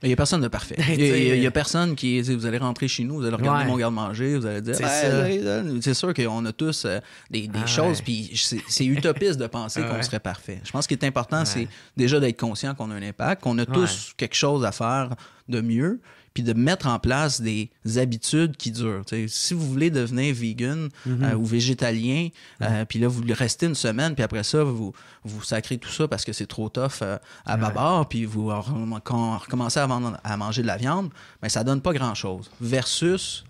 S2: Il n'y a personne de parfait. Il y a personne qui... Vous allez rentrer chez nous, vous allez regarder mon garde-manger, vous allez dire... C'est sûr qu'on a tous des choses, puis c'est utopiste de penser qu'on serait parfait. Je pense qu'il est important, c'est déjà d'être conscient qu'on a un impact, qu'on a tous quelque chose à faire de mieux, puis de mettre en place des habitudes qui durent. T'sais, si vous voulez devenir vegan ou végétalien, puis là, vous restez une semaine, puis après ça, vous sacrez tout ça parce que c'est trop tough à bâbord, puis vous recommencez à manger de la viande, bien, ça donne pas grand-chose. Versus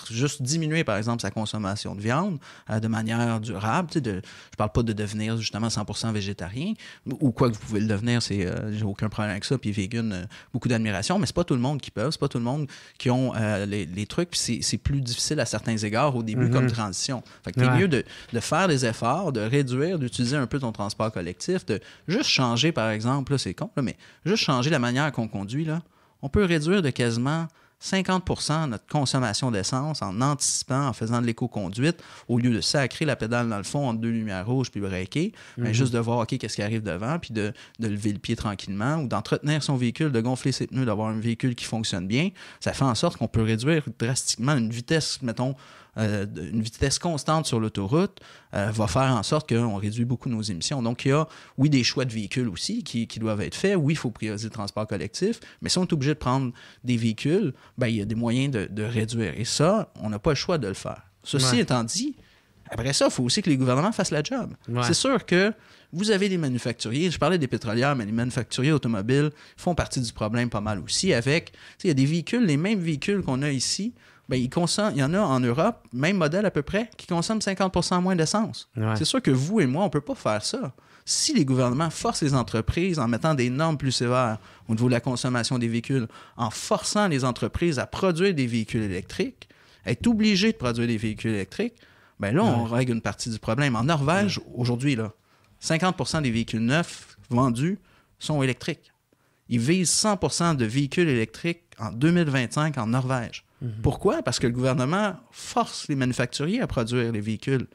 S2: juste diminuer, par exemple, sa consommation de viande de manière durable. Je parle pas de devenir justement 100% végétarien, ou quoi que vous pouvez le devenir, j'ai aucun problème avec ça, puis vegan, beaucoup d'admiration, mais c'est pas tout le monde qui peut, c'est pas tout le monde qui ont les trucs, puis c'est plus difficile à certains égards au début comme transition. Fait que c'est mieux de faire des efforts, de réduire, d'utiliser un peu ton transport collectif, de juste changer, par exemple, là, c'est con, là, mais juste changer la manière qu'on conduit, là. On peut réduire de quasiment 50% notre consommation d'essence en anticipant, en faisant de l'éco-conduite, au lieu de sacrer la pédale dans le fond entre deux lumières rouges puis breaker, mais juste de voir, OK, qu'est-ce qui arrive devant, puis de lever le pied tranquillement, ou d'entretenir son véhicule, de gonfler ses pneus, d'avoir un véhicule qui fonctionne bien. Ça fait en sorte qu'on peut réduire drastiquement une vitesse, mettons, une vitesse constante sur l'autoroute va faire en sorte qu'on réduit beaucoup nos émissions. Donc, il y a, oui, des choix de véhicules aussi qui doivent être faits. Oui, il faut prioriser le transport collectif, mais si on est obligé de prendre des véhicules, bien, il y a des moyens de réduire. Et ça, on n'a pas le choix de le faire. Ceci étant dit, après ça, il faut aussi que les gouvernements fassent la job. C'est sûr que vous avez des manufacturiers, je parlais des pétrolières, mais les manufacturiers automobiles font partie du problème pas mal aussi avec, il y a des véhicules, les mêmes véhicules qu'on a ici, bien, il y en a en Europe, même modèle à peu près, qui consomment 50% moins d'essence. C'est sûr que vous et moi, on ne peut pas faire ça. Si les gouvernements forcent les entreprises en mettant des normes plus sévères au niveau de la consommation des véhicules, en forçant les entreprises à produire des véhicules électriques, être obligés de produire des véhicules électriques, bien là, on règle une partie du problème. En Norvège, aujourd'hui, là, 50% des véhicules neufs vendus sont électriques. Ils visent 100% de véhicules électriques en 2025 en Norvège. Pourquoi? Parce que le gouvernement force les manufacturiers à produire les véhicules.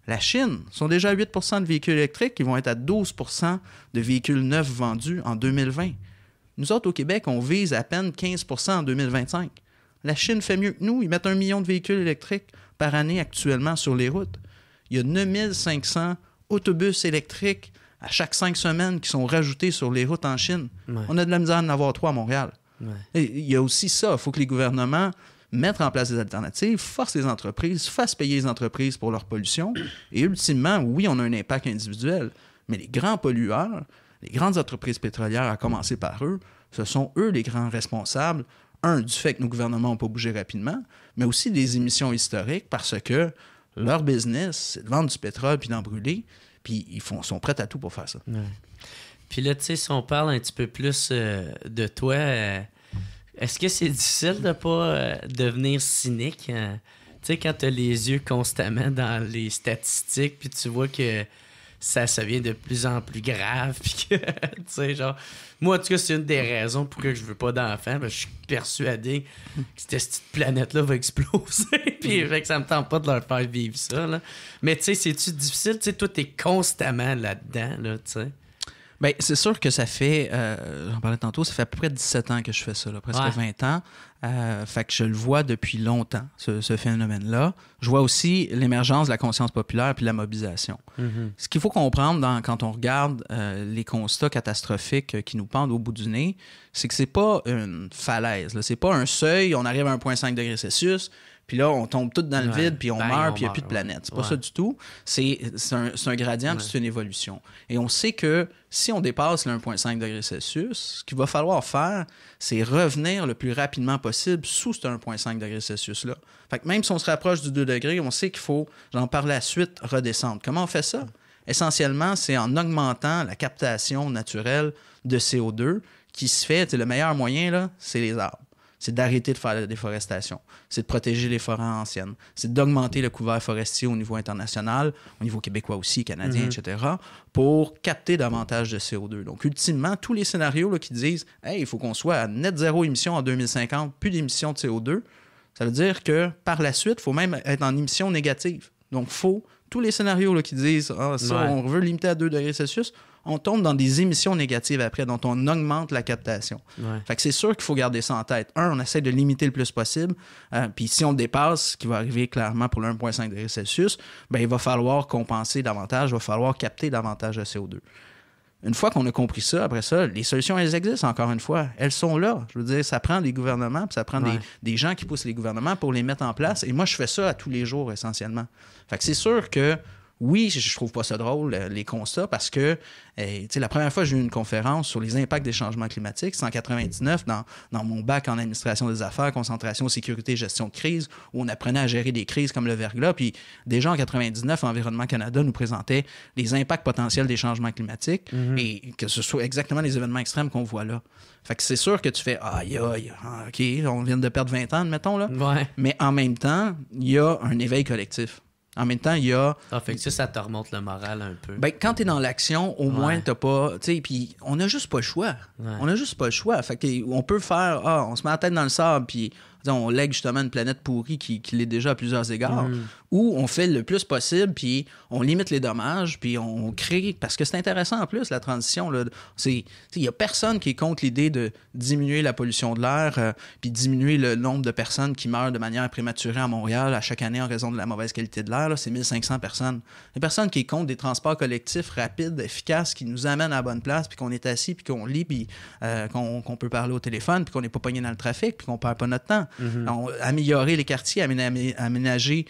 S2: La Chine sont déjà à 8% de véhicules électriques qui vont être à 12% de véhicules neufs vendus en 2020. Nous autres, au Québec, on vise à peine 15% en 2025. La Chine fait mieux que nous. Ils mettent 1 million de véhicules électriques par année actuellement sur les routes. Il y a 9500 autobus électriques à chaque 5 semaines qui sont rajoutés sur les routes en Chine. On a de la misère d'en avoir 3 à Montréal. Et il y a aussi ça. Il faut que les gouvernements mettre en place des alternatives, force les entreprises, fasse payer les entreprises pour leur pollution. Et ultimement, oui, on a un impact individuel, mais les grands pollueurs, les grandes entreprises pétrolières, à commencer par eux, ce sont eux les grands responsables, du fait que nos gouvernements n'ont pas bougé rapidement, mais aussi des émissions historiques parce que leur business, c'est de vendre du pétrole puis d'en brûler, puis sont prêts à tout pour faire ça.
S3: Ouais. Puis là, tu sais, si on parle un petit peu plus de toi, est-ce que c'est difficile de pas devenir cynique? Tu sais, quand tu as les yeux constamment dans les statistiques, puis tu vois que ça vient de plus en plus grave, puis que, tu sais, genre... Moi, en tout cas, c'est une des raisons pour que je veux pas d'enfants, parce que je suis persuadé que cette planète-là va exploser, puis fait que ça me tente pas de leur faire vivre ça, là. Mais tu sais, c'est-tu difficile? Tu sais, toi, t'es constamment là-dedans, là, tu sais.
S2: Bien, c'est sûr que ça fait, j'en parlais tantôt, ça fait à peu près 17 ans que je fais ça, là, presque 20 ans. Fait que je le vois depuis longtemps, ce phénomène-là. Je vois aussi l'émergence de la conscience populaire puis de la mobilisation. Mm-hmm. Ce qu'il faut comprendre quand on regarde les constats catastrophiques qui nous pendent au bout du nez, c'est que c'est pas une falaise, là. C'est pas un seuil, on arrive à 1,5 degrés Celsius, puis là, on tombe tout dans le vide, puis on meurt, puis il n'y a plus de planète. C'est pas ça du tout. C'est un gradient, puis c'est une évolution. Et on sait que si on dépasse le 1,5 degrés Celsius, ce qu'il va falloir faire, c'est revenir le plus rapidement possible sous ce 1,5 degrés Celsius-là. Fait que même si on se rapproche du 2 degrés, on sait qu'il faut, par la suite, redescendre. Comment on fait ça? Essentiellement, c'est en augmentant la captation naturelle de CO2 qui se fait. Le meilleur moyen, là, c'est les arbres. C'est d'arrêter de faire la déforestation. C'est de protéger les forêts anciennes. C'est d'augmenter le couvert forestier au niveau international, au niveau québécois aussi, canadien, etc., pour capter davantage de CO2. Donc, ultimement, tous les scénarios là, qui disent « Hey, il faut qu'on soit à net zéro émission en 2050, plus d'émissions de CO2 », ça veut dire que par la suite, il faut même être en émissions négatives. Donc, tous les scénarios là, qui disent « Ah, ça, on veut limiter à 2 degrés Celsius », on tombe dans des émissions négatives après, dont on augmente la captation. Fait que c'est sûr qu'il faut garder ça en tête. On essaie de limiter le plus possible. Puis si on dépasse, ce qui va arriver clairement pour le 1,5 degrés Celsius, ben, il va falloir compenser davantage, il va falloir capter davantage de CO2. Une fois qu'on a compris ça, après ça, les solutions, elles existent encore une fois. Elles sont là. Je veux dire, ça prend des gouvernements, puis ça prend des gens qui poussent les gouvernements pour les mettre en place. Et moi, je fais ça à tous les jours, essentiellement. Fait que c'est sûr que oui, je trouve pas ça drôle, les constats, parce que la première fois que j'ai eu une conférence sur les impacts des changements climatiques, c'est en 1999, dans mon bac en administration des affaires, concentration, sécurité, gestion de crise, où on apprenait à gérer des crises comme le verglas. Puis déjà en 1999, Environnement Canada nous présentait les impacts potentiels des changements climatiques et que ce soit exactement les événements extrêmes qu'on voit là. Fait que c'est sûr que tu fais « Aïe, aïe, OK, on vient de perdre 20 ans, admettons, là. » Mais en même temps, il y a un éveil collectif. En même temps, il y a...
S3: fait que ça te remonte le moral un peu.
S2: Ben, quand t'es dans l'action, au moins, t'as pas... Tu sais, puis on n'a juste pas le choix. On n'a juste pas le choix. Fait qu'on peut faire... on se met la tête dans le sable, puis on lègue justement une planète pourrie qui l'est déjà à plusieurs égards, ou on fait le plus possible, puis on limite les dommages, puis on crée... Parce que c'est intéressant en plus, la transition. Il n'y a personne qui est contre l'idée de diminuer la pollution de l'air, puis diminuer le nombre de personnes qui meurent de manière prématurée à Montréal à chaque année en raison de la mauvaise qualité de l'air. Là, c'est 1500 personnes. Il y a personne qui est contre des transports collectifs rapides, efficaces, qui nous amènent à la bonne place, puis qu'on est assis, puis qu'on lit, puis qu'on peut parler au téléphone, puis qu'on n'est pas pogné dans le trafic, puis qu'on ne perd pas notre temps. Améliorer les quartiers, aménager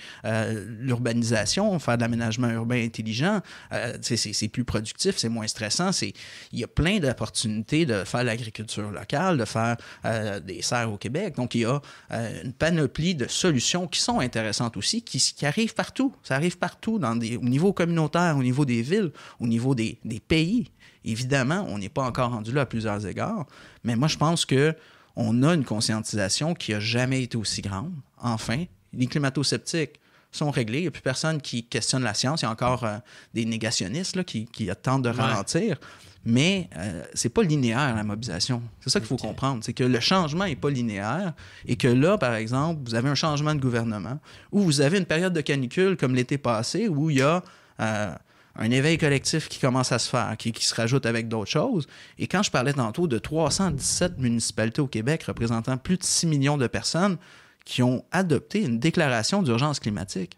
S2: l'urbanisation, faire de l'aménagement urbain intelligent, c'est plus productif, c'est moins stressant. Il y a plein d'opportunités de faire l'agriculture locale, de faire des serres au Québec. Donc, il y a une panoplie de solutions qui sont intéressantes aussi, qui arrivent partout. Ça arrive partout, au niveau communautaire, au niveau des villes, au niveau des pays. Évidemment, on n'est pas encore rendu là à plusieurs égards, mais moi, je pense que on a une conscientisation qui n'a jamais été aussi grande. Enfin, les climato-sceptiques sont réglés. Il n'y a plus personne qui questionne la science. Il y a encore des négationnistes là, qui tentent de ralentir. Mais c'est pas linéaire, la mobilisation. C'est ça qu'il faut comprendre. C'est que le changement n'est pas linéaire et que là, par exemple, vous avez un changement de gouvernement ou vous avez une période de canicule comme l'été passé où il y a... un éveil collectif qui commence à se faire, qui se rajoute avec d'autres choses. Et quand je parlais tantôt de 317 municipalités au Québec représentant plus de 6 millions de personnes qui ont adopté une déclaration d'urgence climatique,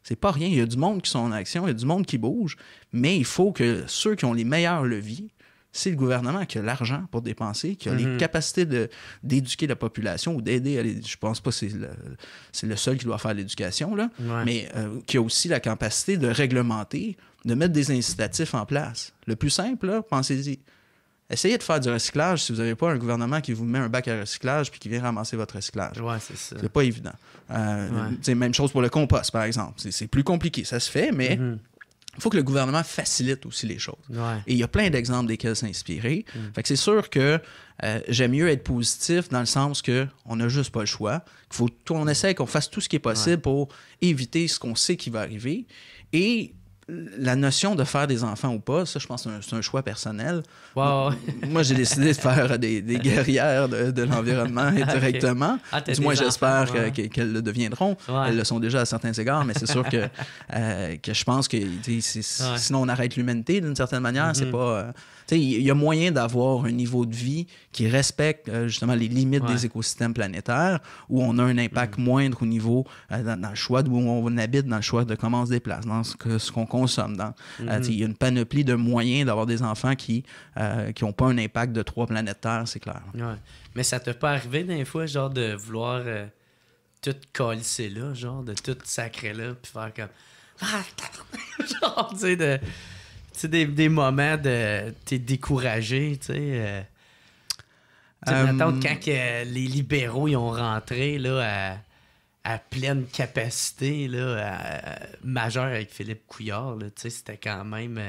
S2: c'est pas rien. Il y a du monde qui sont en action, il y a du monde qui bouge, mais il faut que ceux qui ont les meilleurs leviers, c'est le gouvernement qui a l'argent pour dépenser, qui a les capacités d'éduquer la population ou d'aider à je pense pas que c'est le seul qui doit faire l'éducation, là, mais qui a aussi la capacité de réglementer, de mettre des incitatifs en place. Le plus simple, là, pensez-y. Essayez de faire du recyclage si vous n'avez pas un gouvernement qui vous met un bac à recyclage puis qui vient ramasser votre recyclage.
S3: Ouais, c'est ça.
S2: C'est pas évident. Même chose pour le compost, par exemple. C'est plus compliqué. Ça se fait, mais il faut que le gouvernement facilite aussi les choses.
S3: Ouais.
S2: Et il y a plein d'exemples desquels s'inspirer. Fait que c'est sûr que j'aime mieux être positif dans le sens qu'on n'a juste pas le choix. On essaie qu'on fasse tout ce qui est possible pour éviter ce qu'on sait qui va arriver. Et la notion de faire des enfants ou pas, ça, je pense que c'est un choix personnel.
S3: Wow.
S2: Moi, j'ai décidé de faire des guerrières de l'environnement indirectement. Du moins, j'espère qu'elles le deviendront.
S3: Ouais.
S2: Elles le sont déjà à certains égards, mais c'est sûr que je pense que sinon, on arrête l'humanité d'une certaine manière. C'est pas... il y a moyen d'avoir un niveau de vie qui respecte justement les limites des écosystèmes planétaires, où on a un impact moindre au niveau dans le choix d'où on habite, dans le choix de comment on se déplace, dans ce qu'on consomme. Il y a une panoplie de moyens d'avoir des enfants qui n'ont pas un impact de 3 planètes Terre, c'est clair.
S3: Ouais. Mais ça t'est pas arrivé des fois, genre, de vouloir tout calisser là, genre, de tout sacrer là, puis faire comme... genre, tu sais, des moments de... T'es découragé, tu sais... Mettons, quand les libéraux ils ont rentré là, à pleine capacité, là, majeure avec Philippe Couillard, là, c'était quand même...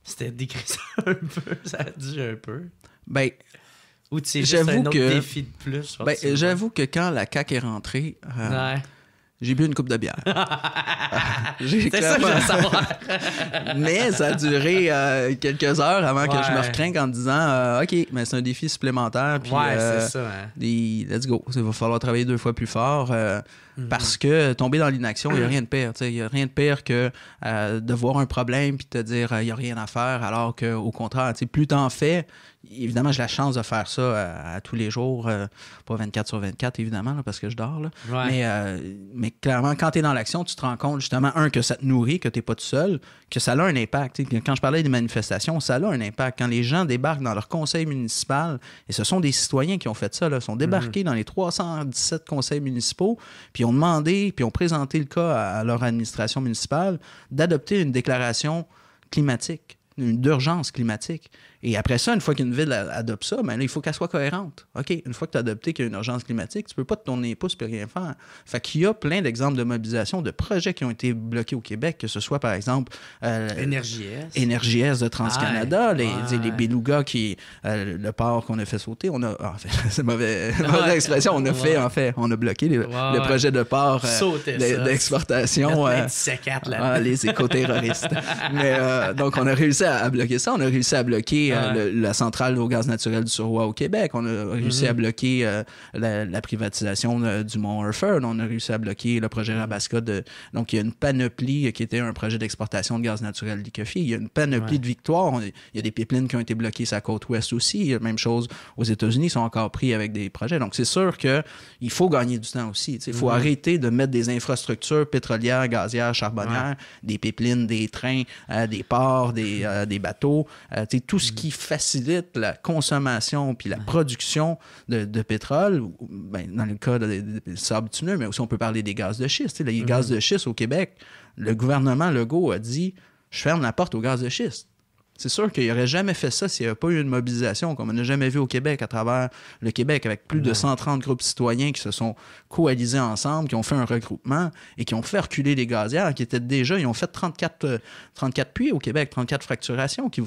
S3: c'était décrissant un peu, ça a dit un peu.
S2: Ben,
S3: ou c'est juste un autre défi de plus.
S2: Ben, j'avoue que quand la CAQ est rentrée, j'ai bu une coupe de bière.
S3: C'est ça que je veux savoir.
S2: Mais ça a duré quelques heures avant que je me recrinque en disant OK, mais c'est un défi supplémentaire. Puis,
S3: c'est ça. Hein.
S2: Let's go. Il va falloir travailler 2 fois plus fort. Parce que tomber dans l'inaction, il n'y a rien de pire. Il n'y a rien de pire que de voir un problème puis te dire il n'y a rien à faire, alors qu'au contraire, plus t'en fais, évidemment, j'ai la chance de faire ça à tous les jours, pas 24/24, évidemment, là, parce que je dors. Là. Ouais. Mais clairement, quand tu es dans l'action, tu te rends compte, justement, que ça te nourrit, que tu n'es pas tout seul, que ça a un impact. Quand je parlais des manifestations, ça a un impact. Quand les gens débarquent dans leur conseil municipal, et ce sont des citoyens qui ont fait ça, là, sont débarqués dans les 317 conseils municipaux, puis ont demandé, puis ont présenté le cas à leur administration municipale d'adopter une déclaration climatique, d'urgence climatique. Et après ça, une fois qu'une ville adopte ça, ben là, il faut qu'elle soit cohérente. OK, une fois que tu as adopté qu'il y a une urgence climatique, tu peux pas te tourner les pouces et rien faire. Fait qu'il y a plein d'exemples de mobilisation, de projets qui ont été bloqués au Québec, que ce soit, par exemple... Énergie S de TransCanada, les belugas le port qu'on a fait sauter, on a... c'est mauvaise expression, on a bloqué le projet de port d'exportation. Les éco-terroristes. Mais donc, on a réussi à bloquer ça. On a réussi à bloquer la centrale au gaz naturel du Suroît au Québec. On a réussi à bloquer la privatisation du Mont Orford. On a réussi à bloquer le projet Rabaska. Donc, il y a une panoplie qui était un projet d'exportation de gaz naturel liquéfié. Il y a une panoplie de victoires. Il y a des pipelines qui ont été bloquées sur la côte ouest aussi. Même chose aux États-Unis, ils sont encore pris avec des projets. Donc, c'est sûr qu'il faut gagner du temps aussi. Il faut arrêter de mettre des infrastructures pétrolières, gazières, charbonnières, des pipelines, des trains, des ports, des bateaux, tout ce qui facilite la consommation puis la production de pétrole, dans le cas des sables bitumineux, mais aussi on peut parler des gaz de schiste. Les gaz de schiste au Québec, le gouvernement Legault a dit « je ferme la porte aux gaz de schiste ». C'est sûr qu'il n'aurait jamais fait ça s'il n'y avait pas eu une mobilisation comme on n'a jamais vu au Québec à travers le Québec avec plus de 130 groupes citoyens qui se sont coalisés ensemble, qui ont fait un regroupement et qui ont fait reculer les gazières qui étaient déjà, ils ont fait 34 puits au Québec, 34 fracturations qui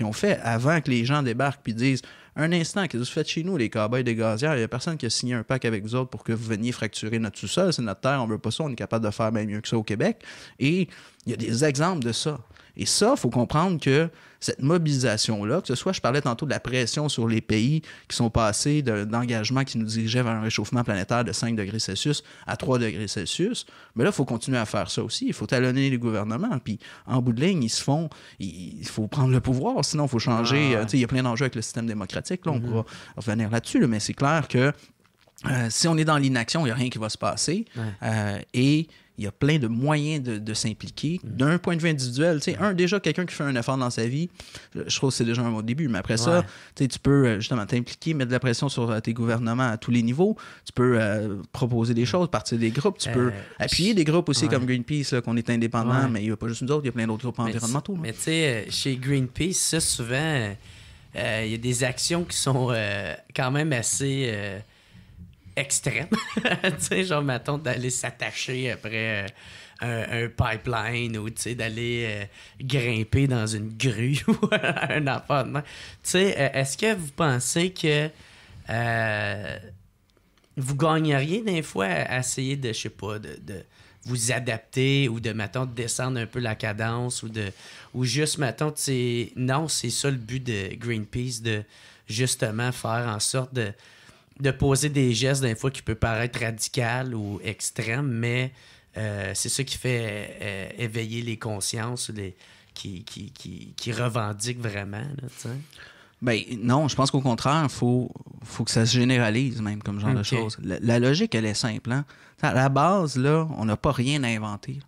S2: ont fait avant que les gens débarquent puis disent un instant, qu'est-ce que vous faites chez nous, les cow-boys des gazières? Il n'y a personne qui a signé un pacte avec vous autres pour que vous veniez fracturer notre sous-sol. C'est notre terre, on ne veut pas ça, on est capable de faire bien mieux que ça au Québec. Et il y a des exemples de ça. Et ça, il faut comprendre que cette mobilisation-là, que ce soit, je parlais tantôt de la pression sur les pays qui sont passés d'engagements qui nous dirigeaient vers un réchauffement planétaire de 5 degrés Celsius à 3 degrés Celsius, mais là, il faut continuer à faire ça aussi. Il faut talonner les gouvernements. Puis, en bout de ligne, il faut prendre le pouvoir, sinon il faut changer. Il y a plein d'enjeux avec le système démocratique. Là, on pourra revenir là-dessus, mais c'est clair que Si on est dans l'inaction, il n'y a rien qui va se passer. Et il y a plein de moyens de s'impliquer. D'un point de vue individuel, déjà quelqu'un qui fait un effort dans sa vie, je trouve que c'est déjà un bon début. Mais après ça, tu peux justement t'impliquer, mettre de la pression sur tes gouvernements à tous les niveaux. Tu peux proposer des choses, partir des groupes. Tu peux appuyer des groupes aussi comme Greenpeace, là, qu'on est indépendant, mais il n'y a pas juste nous autres, il y a plein d'autres groupes environnementaux.
S3: Mais tu sais, chez Greenpeace, ça, souvent, il y a des actions qui sont quand même assez... extrême. Tu sais, genre, mettons, d'aller s'attacher après un pipeline ou, tu sais, d'aller grimper dans une grue ou un affaire. Tu sais, est-ce que vous pensez que vous gagneriez des fois à essayer de, je sais pas, de vous adapter ou de, mettons, de descendre un peu la cadence ou juste, mettons, non, c'est ça le but de Greenpeace, de justement faire en sorte de poser des gestes des fois qui peut paraître radical ou extrême, mais c'est ça qui fait éveiller les consciences qui revendiquent vraiment. Là,
S2: ben non, je pense qu'au contraire, il faut que ça se généralise même comme genre de choses. La logique, elle est simple. Hein? À la base, là, on n'a pas rien à inventer.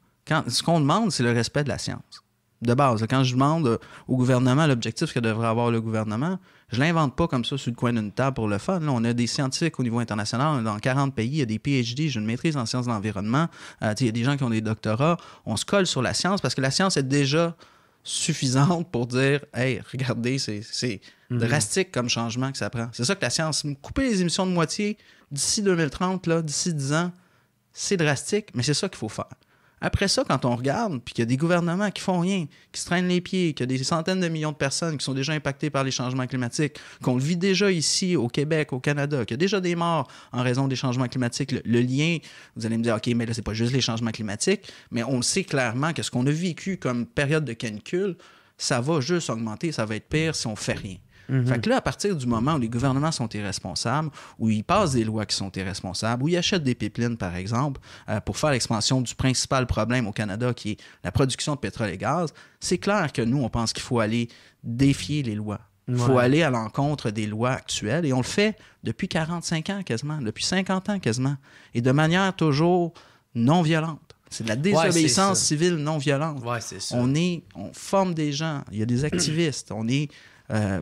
S2: Ce qu'on demande, c'est le respect de la science. De base, quand je demande au gouvernement l'objectif que devrait avoir le gouvernement, je ne l'invente pas comme ça sur le coin d'une table pour le fun. Là, on a des scientifiques au niveau international, dans 40 pays, il y a des PhD, j'ai une maîtrise en sciences de l'environnement, il y a des gens qui ont des doctorats. On se colle sur la science parce que la science est déjà suffisante pour dire « Hey, regardez, c'est drastique comme changement que ça prend. » C'est ça que la science... Couper les émissions de moitié d'ici 2030, là, d'ici 10 ans, c'est drastique, mais c'est ça qu'il faut faire. Après ça, quand on regarde, puis qu'il y a des gouvernements qui font rien, qui se traînent les pieds, qu'il y a des centaines de millions de personnes qui sont déjà impactées par les changements climatiques, qu'on le vit déjà ici au Québec, au Canada, qu'il y a déjà des morts en raison des changements climatiques, le lien, vous allez me dire, OK, mais là, c'est pas juste les changements climatiques, mais on le sait clairement que ce qu'on a vécu comme période de canicule, ça va juste augmenter, ça va être pire si on fait rien. Fait que là, à partir du moment où les gouvernements sont irresponsables, où ils passent des lois qui sont irresponsables, où ils achètent des pipelines, par exemple, pour faire l'expansion du principal problème au Canada, qui est la production de pétrole et gaz, c'est clair que nous, on pense qu'il faut aller défier les lois. Il faut aller à l'encontre des lois actuelles. Et on le fait depuis 45 ans quasiment, depuis 50 ans quasiment, et de manière toujours non violente. C'est de la désobéissance civile non violente.
S3: Ouais, c'est ça.
S2: On forme des gens, il y a des activistes, on est...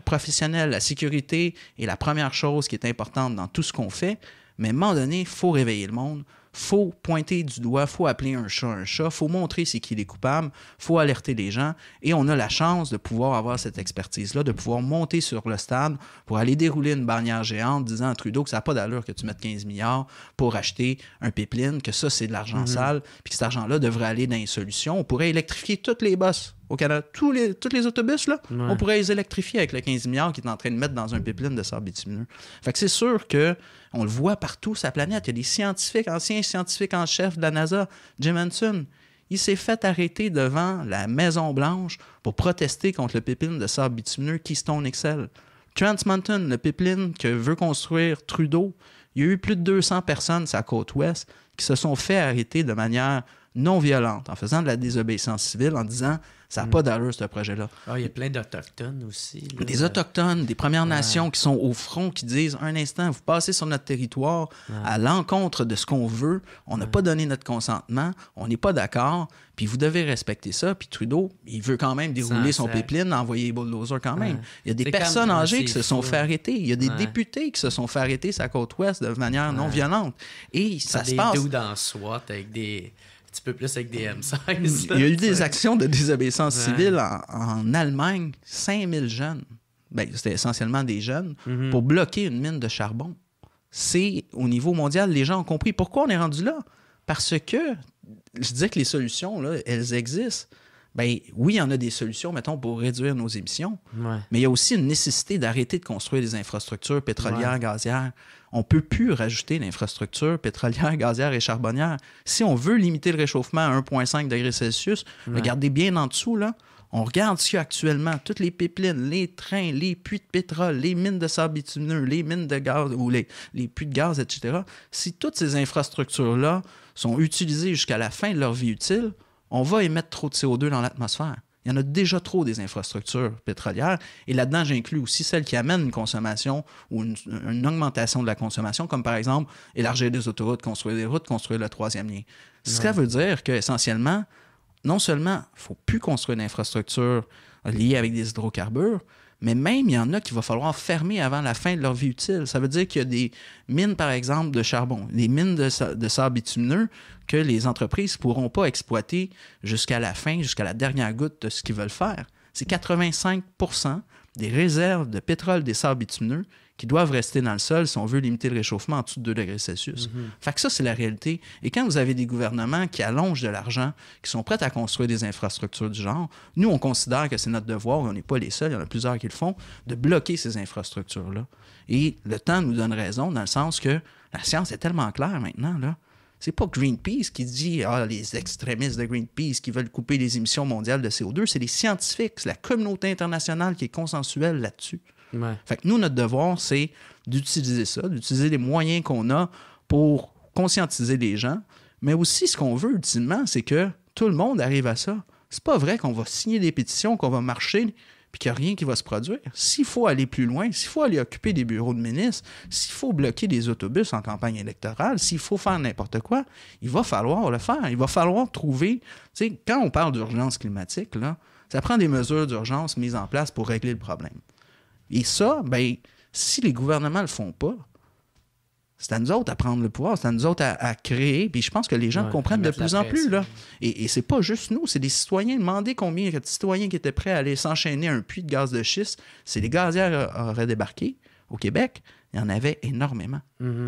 S2: professionnel, la sécurité est la première chose qui est importante dans tout ce qu'on fait, mais à un moment donné, il faut réveiller le monde, il faut pointer du doigt, il faut appeler un chat, il faut montrer c'est qui les coupables, il faut alerter les gens, et on a la chance de pouvoir avoir cette expertise-là, de pouvoir monter sur le stade pour aller dérouler une bannière géante disant à Trudeau que ça n'a pas d'allure que tu mettes 15 milliards pour acheter un pipeline, que ça, c'est de l'argent sale, puis que cet argent-là devrait aller dans les solutions. On pourrait électrifier toutes les bosses au Canada. Tous les autobus, là, on pourrait les électrifier avec le 15 milliards qu'il est en train de mettre dans un pipeline de sable bitumineux. Fait que c'est sûr qu'on le voit partout sur la planète. Il y a des scientifiques, anciens scientifiques en chef de la NASA, Jim Hansen. Il s'est fait arrêter devant la Maison-Blanche pour protester contre le pipeline de sable bitumineux Keystone XL. Trans Mountain, le pipeline que veut construire Trudeau, il y a eu plus de 200 personnes sur la côte ouest qui se sont fait arrêter de manière non violente, en faisant de la désobéissance civile, en disant ça n'a pas d'allure, ce projet-là.
S3: Il y a plein d'Autochtones aussi. Là.
S2: Des Autochtones, des Premières Nations qui sont au front, qui disent un instant, vous passez sur notre territoire à l'encontre de ce qu'on veut, on n'a pas donné notre consentement, on n'est pas d'accord, puis vous devez respecter ça. Puis Trudeau, il veut quand même dérouler son pipeline, envoyer les bulldozers quand même. Il y a des personnes âgées qui se sont fait arrêter. Il y a des députés qui se sont fait arrêter sur la côte ouest de manière non violente. Et ça se passe.
S3: Des dudes en SWAT avec des... Un petit peu plus avec des M16.
S2: Il y a eu des actions de désobéissance civile en Allemagne, 5000 jeunes, c'était essentiellement des jeunes, pour bloquer une mine de charbon. C'est, au niveau mondial, les gens ont compris. Pourquoi on est rendu là? Parce que, je disais que les solutions, là, elles existent. Oui, il y en a des solutions, mettons, pour réduire nos émissions, mais il y a aussi une nécessité d'arrêter de construire des infrastructures pétrolières, gazières. On ne peut plus rajouter l'infrastructure pétrolière, gazière et charbonnière. Si on veut limiter le réchauffement à 1,5 degrés Celsius, regardez bien en dessous, là, on regarde ce qu'il y a actuellement, toutes les pipelines, les trains, les puits de pétrole, les mines de sable bitumineux, les mines de gaz ou les puits de gaz, etc. Si toutes ces infrastructures-là sont utilisées jusqu'à la fin de leur vie utile, on va émettre trop de CO2 dans l'atmosphère. Il Il y en a déjà trop des infrastructures pétrolières. Et là-dedans, j'inclus aussi celles qui amènent une consommation ou une augmentation de la consommation, comme par exemple élargir des autoroutes, construire des routes, construire le troisième lien. Ça veut dire qu'essentiellement, non seulement il ne faut plus construire d'infrastructures liées avec des hydrocarbures, mais même, il y en a qu'il va falloir fermer avant la fin de leur vie utile. Ça veut dire qu'il y a des mines, par exemple, de charbon, des mines de sable bitumineux que les entreprises ne pourront pas exploiter jusqu'à la fin, jusqu'à la dernière goutte de ce qu'ils veulent faire. C'est 85% des réserves de pétrole des sables bitumineux qui doivent rester dans le sol si on veut limiter le réchauffement en dessous de 2 degrés Celsius. Fait que ça, c'est la réalité. Et quand vous avez des gouvernements qui allongent de l'argent, qui sont prêts à construire des infrastructures du genre, nous, on considère que c'est notre devoir, et on n'est pas les seuls, il y en a plusieurs qui le font, de bloquer ces infrastructures-là. Et le temps nous donne raison dans le sens que la science est tellement claire maintenant, là. C'est pas Greenpeace qui dit les extrémistes de Greenpeace qui veulent couper les émissions mondiales de CO2, c'est les scientifiques, c'est la communauté internationale qui est consensuelle là-dessus.
S3: Ouais.
S2: Fait que nous, notre devoir, c'est d'utiliser ça, d'utiliser les moyens qu'on a pour conscientiser les gens, mais aussi ce qu'on veut ultimement, c'est que tout le monde arrive à ça. C'est pas vrai qu'on va signer des pétitions, qu'on va marcher, puis qu'il n'y a rien qui va se produire. S'il faut aller plus loin, s'il faut aller occuper des bureaux de ministres, s'il faut bloquer des autobus en campagne électorale, s'il faut faire n'importe quoi, il va falloir le faire. Il va falloir trouver... Tu sais, quand on parle d'urgence climatique, là, ça prend des mesures d'urgence mises en place pour régler le problème. Et ça, ben, si les gouvernements le font pas, c'est à nous autres à prendre le pouvoir, c'est à nous autres à créer. Puis je pense que les gens comprennent de plus en plus. Là. Et c'est pas juste nous, c'est des citoyens. Demandez combien il y a de citoyens qui étaient prêts à aller s'enchaîner à un puits de gaz de schiste. Si les gazières auraient débarqué au Québec, il y en avait énormément.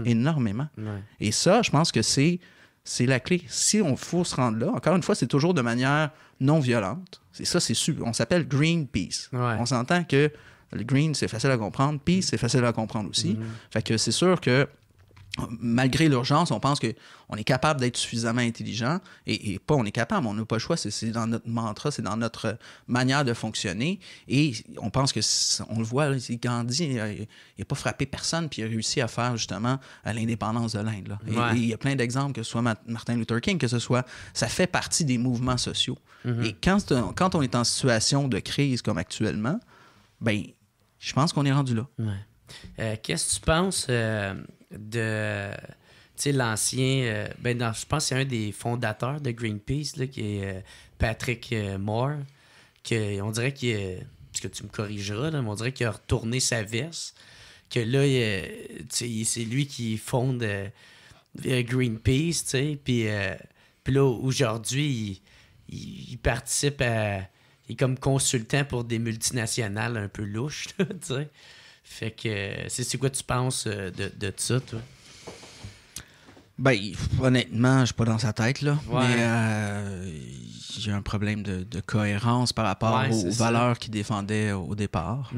S2: Énormément. Ouais. Et ça, je pense que c'est la clé. Si on faut se rendre là, encore une fois, c'est toujours de manière non violente. C'est ça, c'est super. On s'appelle Greenpeace. Ouais. On s'entend que le green, c'est facile à comprendre. Peace, c'est facile à comprendre aussi. Fait que c'est sûr que malgré l'urgence, on pense qu'on est capable d'être suffisamment intelligent et pas on est capable, on n'a pas le choix, c'est dans notre mantra, c'est dans notre manière de fonctionner et on pense que, on le voit, là, Gandhi, il n'a pas frappé personne puis il a réussi à faire justement à l'indépendance de l'Inde. Là. Et il y a plein d'exemples, que ce soit Martin Luther King, que ce soit, ça fait partie des mouvements sociaux. Et quand on est en situation de crise comme actuellement, ben je pense qu'on est rendu là.
S3: Qu'est-ce que tu penses de l'ancien... je pense que c'est un des fondateurs de Greenpeace, là, qui est Patrick Moore, on dirait qu'il est... Parce que tu me corrigeras, là, mais on dirait qu'il a retourné sa veste, que là, c'est lui qui fonde Greenpeace, puis là, aujourd'hui, il participe à... Il est comme consultant pour des multinationales un peu louches, tu sais. Fait que c'est quoi tu penses de ça, toi?
S2: Ben, honnêtement, je suis pas dans sa tête, là. Mais j'ai un problème de cohérence par rapport aux valeurs qu'il défendait au départ.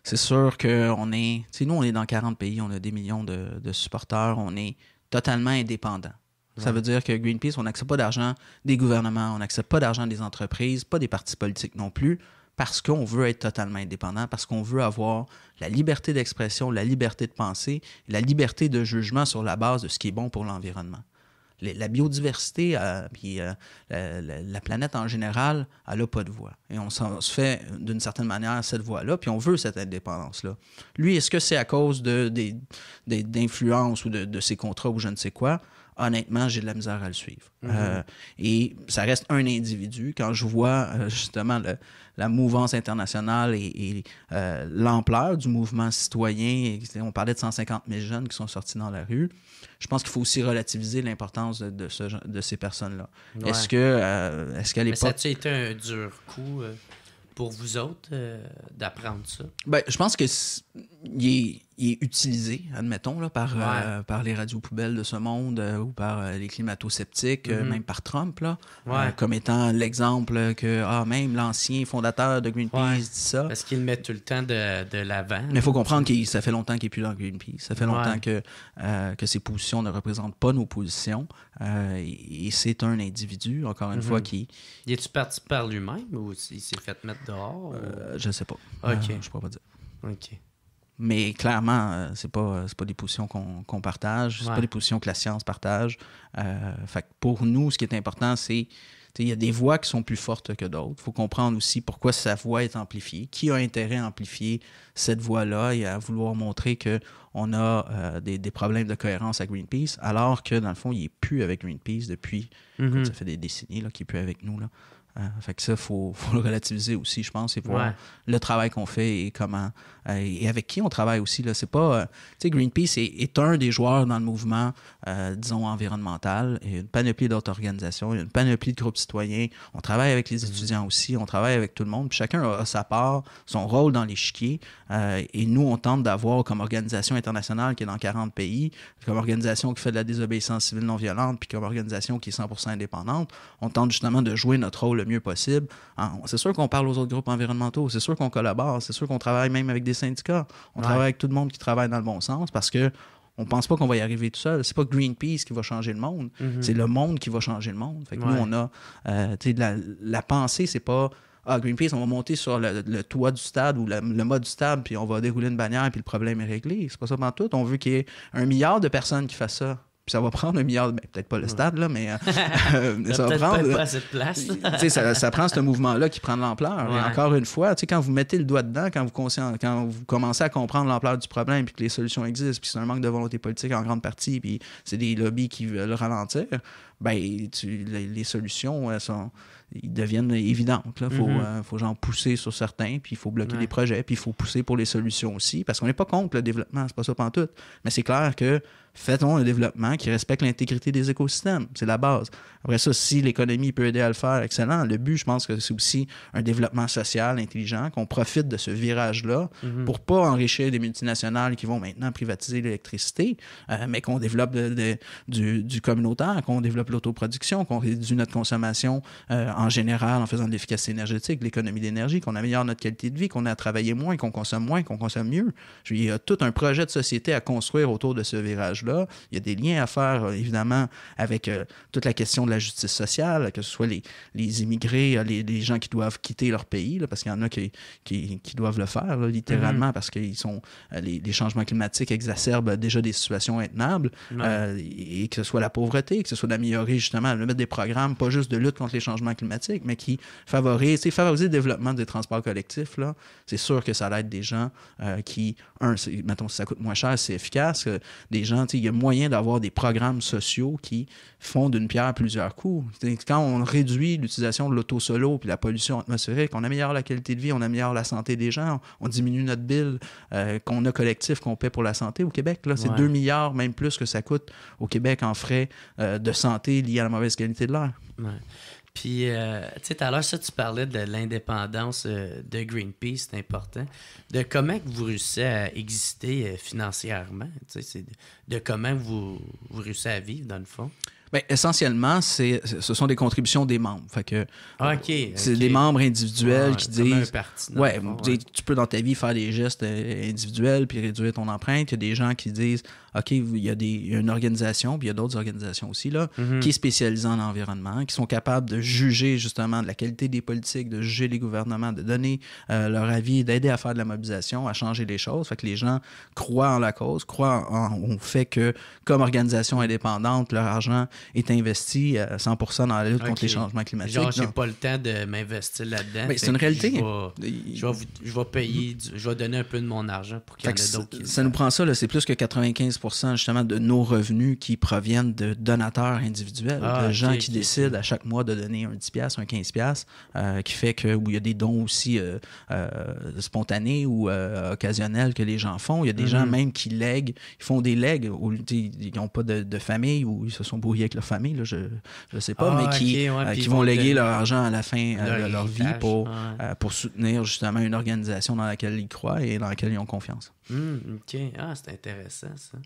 S2: C'est sûr qu'on est... Tu sais, nous, on est dans 40 pays, on a des millions de supporters, on est totalement indépendants. Ça veut dire que Greenpeace, on n'accepte pas d'argent des gouvernements, on n'accepte pas d'argent des entreprises, pas des partis politiques non plus, parce qu'on veut être totalement indépendant, parce qu'on veut avoir la liberté d'expression, la liberté de penser, la liberté de jugement sur la base de ce qui est bon pour l'environnement. La biodiversité, puis la planète en général, elle n'a pas de voix. Et on se fait, d'une certaine manière, cette voix-là, puis on veut cette indépendance-là. Lui, est-ce que c'est à cause d'influence ou de ses contrats ou je ne sais quoi? Honnêtement, j'ai de la misère à le suivre. Et ça reste un individu. Quand je vois justement la mouvance internationale et l'ampleur du mouvement citoyen, on parlait de 150 000 jeunes qui sont sortis dans la rue, je pense qu'il faut aussi relativiser l'importance de ces personnes-là. Ouais. Est-ce qu'à l'époque...
S3: Mais ça a-tu été un dur coup pour vous autres d'apprendre ça?
S2: Ben, je pense que il est utilisé, admettons, là, par les radios poubelles de ce monde ou par les climato-sceptiques, même par Trump, là, comme étant l'exemple que même l'ancien fondateur de Greenpeace dit ça.
S3: Parce qu'il le met tout le temps de l'avant.
S2: Mais il faut comprendre que ça fait longtemps qu'il n'est plus dans Greenpeace. Ça fait longtemps que ses positions ne représentent pas nos positions. Et c'est un individu, encore une fois, qui...
S3: Il est-tu parti par lui-même ou il s'est fait mettre dehors?
S2: Je ne sais pas.
S3: OK.
S2: Je ne peux pas dire.
S3: OK.
S2: Mais clairement, c'est pas des positions qu'on partage, c'est pas des positions que la science partage. Fait que pour nous, ce qui est important, c'est Il y a des voix qui sont plus fortes que d'autres. Il faut comprendre aussi pourquoi sa voix est amplifiée. Qui a intérêt à amplifier cette voix-là et à vouloir montrer qu'on a des problèmes de cohérence à Greenpeace, alors que, dans le fond, il n'est plus avec Greenpeace depuis, ça fait des décennies qu'il n'est plus avec nous, là. Fait que ça, faut le relativiser aussi, je pense, et voir le travail qu'on fait et comment et avec qui on travaille aussi. Là. C'est pas. Tu sais, Greenpeace est un des joueurs dans le mouvement, disons, environnemental. Il y a une panoplie d'autres organisations, il y a une panoplie de groupes citoyens. On travaille avec les étudiants aussi, on travaille avec tout le monde. Puis chacun a sa part, son rôle dans l'échiquier. Et nous, on tente d'avoir comme organisation internationale qui est dans 40 pays, comme organisation qui fait de la désobéissance civile non violente, puis comme organisation qui est 100% indépendante, on tente justement de jouer notre rôle le mieux possible. C'est sûr qu'on parle aux autres groupes environnementaux, c'est sûr qu'on collabore, c'est sûr qu'on travaille même avec des syndicats. On travaille avec tout le monde qui travaille dans le bon sens parce que on pense pas qu'on va y arriver tout seul. C'est pas Greenpeace qui va changer le monde, c'est le monde qui va changer le monde. Fait que nous, on a la pensée, c'est pas Greenpeace, on va monter sur le toit du stade ou le mât du stade, puis on va dérouler une bannière, puis le problème est réglé. C'est pas ça pantoute. On veut qu'il y ait 1 milliard de personnes qui fassent ça. Puis ça va prendre 1 milliard, peut-être pas le stade, là, mais
S3: ça va prendre... pas assez de place.
S2: ça prend ce mouvement-là qui prend de l'ampleur. Et encore une fois, quand vous mettez le doigt dedans, quand vous commencez à comprendre l'ampleur du problème, puis que les solutions existent, puis c'est un manque de volonté politique en grande partie, puis c'est des lobbies qui veulent ralentir, les solutions ils deviennent évidentes. Il faut genre pousser sur certains, puis il faut bloquer des projets, puis il faut pousser pour les solutions aussi, parce qu'on n'est pas contre le développement, c'est pas ça pantoute. Mais c'est clair que faisons un développement qui respecte l'intégrité des écosystèmes. C'est la base. Après ça, si l'économie peut aider à le faire, excellent. Le but, je pense que c'est aussi un développement social intelligent, qu'on profite de ce virage-là pour pas enrichir des multinationales qui vont maintenant privatiser l'électricité, mais qu'on développe du communautaire, qu'on développe l'autoproduction, qu'on réduit notre consommation en général en faisant de l'efficacité énergétique, de l'économie d'énergie, qu'on améliore notre qualité de vie, qu'on a à travailler moins, qu'on consomme mieux. Il y a tout un projet de société à construire autour de ce virage-là. Il y a des liens à faire, évidemment, avec toute la question de la justice sociale, que ce soit les immigrés, les gens qui doivent quitter leur pays, là, parce qu'il y en a qui doivent le faire, là, littéralement, parce que les changements climatiques exacerbent déjà des situations intenables, et que ce soit la pauvreté, que ce soit d'améliorer, justement, de mettre des programmes, pas juste de lutte contre les changements climatiques, mais qui favoriser le développement des transports collectifs, là, c'est sûr que ça aide des gens qui, mettons, si ça coûte moins cher, c'est efficace, des gens, il y a moyen d'avoir des programmes sociaux qui font d'une pierre plusieurs coups. Quand on réduit l'utilisation de l'auto-solo puis la pollution atmosphérique, on améliore la qualité de vie, on améliore la santé des gens, on diminue notre bill qu'on a collectif, qu'on paie pour la santé au Québec. Là, c'est 2 milliards, même plus que ça coûte au Québec en frais de santé liés à la mauvaise qualité de l'air. Ouais.
S3: Puis, tu sais, tout à l'heure, tu parlais de l'indépendance de Greenpeace, c'est important. De comment vous réussissez à exister financièrement, tu sais, de comment vous réussissez à vivre, dans le fond?
S2: Bien, essentiellement, ce sont des contributions des membres. Fait que, c'est des membres individuels qui disent... tu peux dans ta vie faire des gestes individuels puis réduire ton empreinte. Il y a des gens qui disent, OK, il y a une organisation, puis il y a d'autres organisations aussi, là, qui est spécialisée en environnement, qui sont capables de juger justement de la qualité des politiques, de juger les gouvernements, de donner leur avis, d'aider à faire de la mobilisation, à changer les choses. Fait que les gens croient en la cause, croient au fait que, comme organisation indépendante, leur argent est investi à 100% dans la lutte contre les changements climatiques.
S3: Genre, j'ai pas le temps de m'investir là-dedans.
S2: Mais c'est une réalité.
S3: Je vais payer, je vais donner un peu de mon argent pour qu'il y en ait d'autres qui...
S2: Ça nous prend ça, là, c'est plus que 95% justement de nos revenus qui proviennent de donateurs individuels, de gens qui décident à chaque mois de donner un 10$, un 15$, qui fait que, où il y a des dons aussi spontanés ou occasionnels que les gens font. Il y a des gens même qui lèguent, ils font des legs, ils n'ont pas de famille ou ils se sont brouillés avec leur famille, là, je sais pas, mais qui vont léguer leur argent à la fin de leur vie pour soutenir justement une organisation dans laquelle ils croient et dans laquelle ils ont confiance.
S3: OK. Ah, c'est intéressant, ça.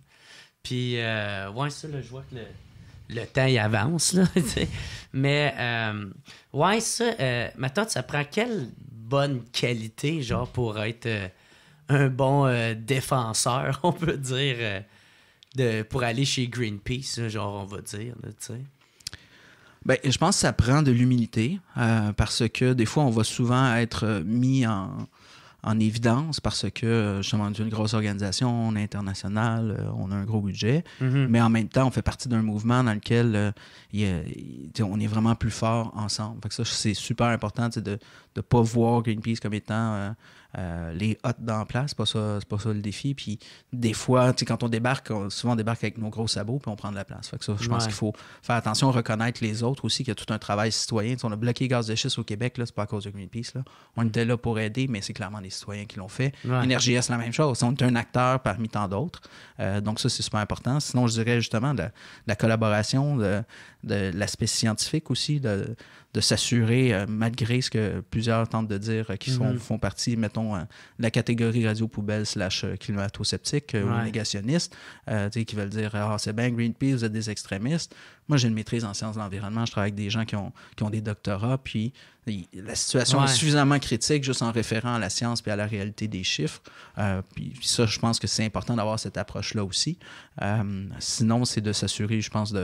S3: Puis, ça, là, je vois que le temps, il avance, là, mais, maintenant, ça prend quelle bonne qualité, genre, pour être un bon défenseur, on peut dire, pour aller chez Greenpeace, genre, on va dire, tu sais?
S2: Bien, je pense que ça prend de l'humilité, parce que des fois, on va souvent être mis en évidence parce que, justement, on est une grosse organisation, on est international, on a un gros budget, mais en même temps, on fait partie d'un mouvement dans lequel on est vraiment plus fort ensemble. Fait que ça, c'est super important de ne pas voir Greenpeace comme étant les hôtes dans la place. C'est pas ça le défi. Puis des fois, quand on débarque, souvent on débarque avec nos gros sabots puis on prend de la place. Fait que ça, je pense qu'il faut faire attention, reconnaître les autres aussi, qu'il y a tout un travail citoyen. On a bloqué gaz de schiste au Québec, là, c'est pas à cause de Greenpeace. Là. On était là pour aider, mais c'est clairement les citoyens qui l'ont fait. Énergie c'est la même chose. On est un acteur parmi tant d'autres. Donc ça, c'est super important. Sinon, je dirais justement de la collaboration, de l'aspect scientifique aussi, de s'assurer, malgré ce que plusieurs tentent de dire, qui font partie, mettons, de la catégorie radio-poubelle / climato-sceptique ou négationniste, qui veulent dire « Ah, c'est bien Greenpeace, vous êtes des extrémistes ». Moi, j'ai une maîtrise en sciences de l'environnement. Je travaille avec des gens qui ont des doctorats, puis la situation est suffisamment critique juste en référant à la science et à la réalité des chiffres. Puis ça, je pense que c'est important d'avoir cette approche-là aussi. Sinon, c'est de s'assurer, je pense,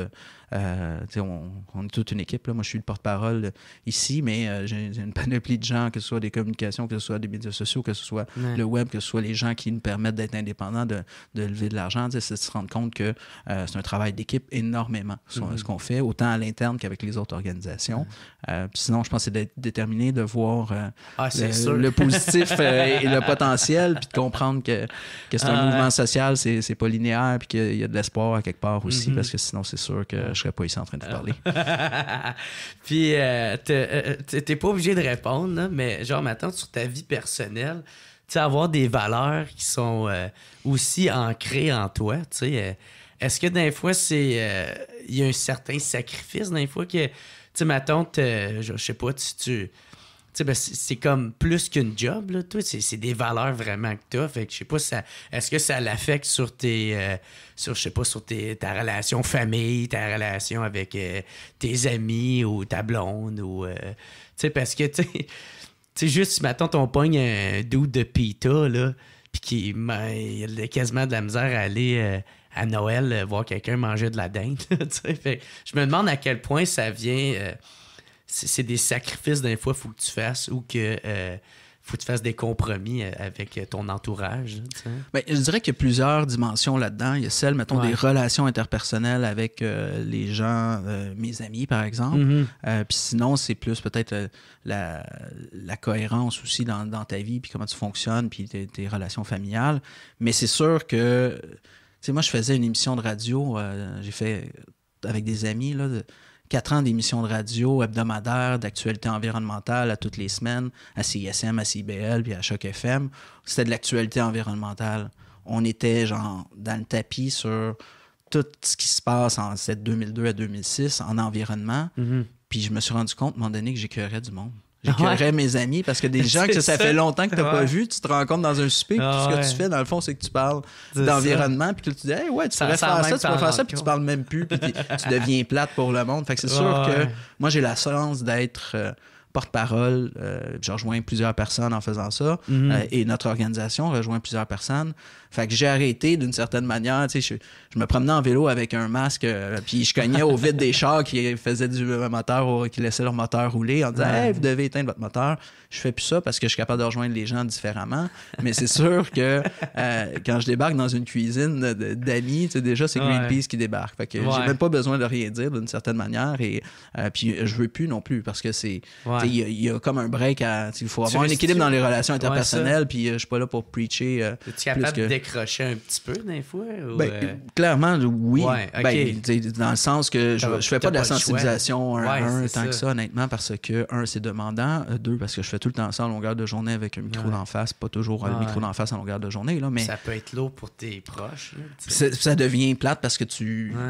S2: on est toute une équipe. Là. Moi, je suis le porte-parole ici, mais j'ai une panoplie de gens, que ce soit des communications, que ce soit des médias sociaux, que ce soit le web, que ce soit les gens qui nous permettent d'être indépendants, de lever de l'argent. C'est de se rendre compte que c'est un travail d'équipe énormément, ce qu'on fait, autant à l'interne qu'avec les autres organisations. Sinon, je pense que c'est d'être déterminé, de voir le positif et le potentiel, puis de comprendre que c'est un mouvement social, c'est pas linéaire, puis qu'il y a de l'espoir à quelque part aussi, parce que sinon, c'est sûr que je serais pas ici en train de vous parler.
S3: Puis, t'es pas obligé de répondre, là, mais genre, maintenant, sur ta vie personnelle, tu sais, avoir des valeurs qui sont aussi ancrées en toi, tu sais, est-ce que des fois, il y a un certain sacrifice, des fois que, tu sais, mettons, je sais pas, tu sais, ben, c'est comme plus qu'une job, là, toi. C'est des valeurs vraiment que t'as. Fait que je sais pas, est-ce que ça l'affecte sur ta relation famille, ta relation avec tes amis ou ta blonde ou... tu sais, parce que, tu sais, juste, mettons, ton pogne un dude de pita, là, puis il a quasiment de la misère à aller... à Noël, voir quelqu'un manger de la dinde. Fait, je me demande à quel point ça vient... c'est des sacrifices d'un fois faut que tu fasses ou que faut que tu fasses des compromis avec ton entourage.
S2: Bien, je dirais qu'il y a plusieurs dimensions là-dedans. Il y a celle, mettons, des relations interpersonnelles avec les gens, mes amis, par exemple. Puis sinon, c'est plus peut-être la cohérence aussi dans ta vie, puis comment tu fonctionnes, puis tes relations familiales. Mais c'est sûr que... Tu sais, moi, je faisais une émission de radio, j'ai fait avec des amis, là, 4 ans d'émissions de radio hebdomadaires, d'actualité environnementale à toutes les semaines, à CISM, à CIBL, puis à Choc FM. C'était de l'actualité environnementale. On était, genre, dans le tapis sur tout ce qui se passe en 2002 à 2006 en environnement. Puis je me suis rendu compte, à un moment donné, que j'écœurais du monde. J'écœurais mes amis parce que des gens que ça fait longtemps que tu n'as pas vu, tu te rencontres dans un souper, puis tout ce que tu fais, dans le fond, c'est que tu parles d'environnement, puis tu te dis, hey, ouais, tu pourrais faire ça, tu pourrais faire ça, puis tu parles même plus, puis tu deviens plate pour le monde. Fait que c'est sûr que moi, j'ai la chance d'être porte-parole. Je rejoins plusieurs personnes en faisant ça, et notre organisation rejoint plusieurs personnes. Fait que j'ai arrêté d'une certaine manière. Tu sais, je me promenais en vélo avec un masque, puis je cognais au vide des chars qui faisaient du moteur, qui laissaient leur moteur rouler en disant hey, vous devez éteindre votre moteur. Je fais plus ça parce que je suis capable de rejoindre les gens différemment. Mais c'est sûr que quand je débarque dans une cuisine d'amis, tu sais, déjà, c'est Greenpeace qui débarque. Fait que j'ai même pas besoin de rien dire d'une certaine manière. Et puis je veux plus non plus parce que c'est il y a comme un break à. Il faut avoir un équilibre dans les relations interpersonnelles. Puis je suis pas là pour preacher.
S3: Es-tu capable de décrocher un petit peu des fois? Ou
S2: clairement, oui.
S3: Ouais, okay.
S2: Dans le sens que je fais pas de la sensibilisation tant
S3: ça.
S2: que ça, honnêtement, parce que, 1, c'est demandant. 2, parce que je fais tout le temps ça en longueur de journée avec un micro d'en face. Pas toujours le micro d'en face en longueur de journée. Là, mais
S3: ça peut être lourd pour tes proches.
S2: Ça devient plate parce que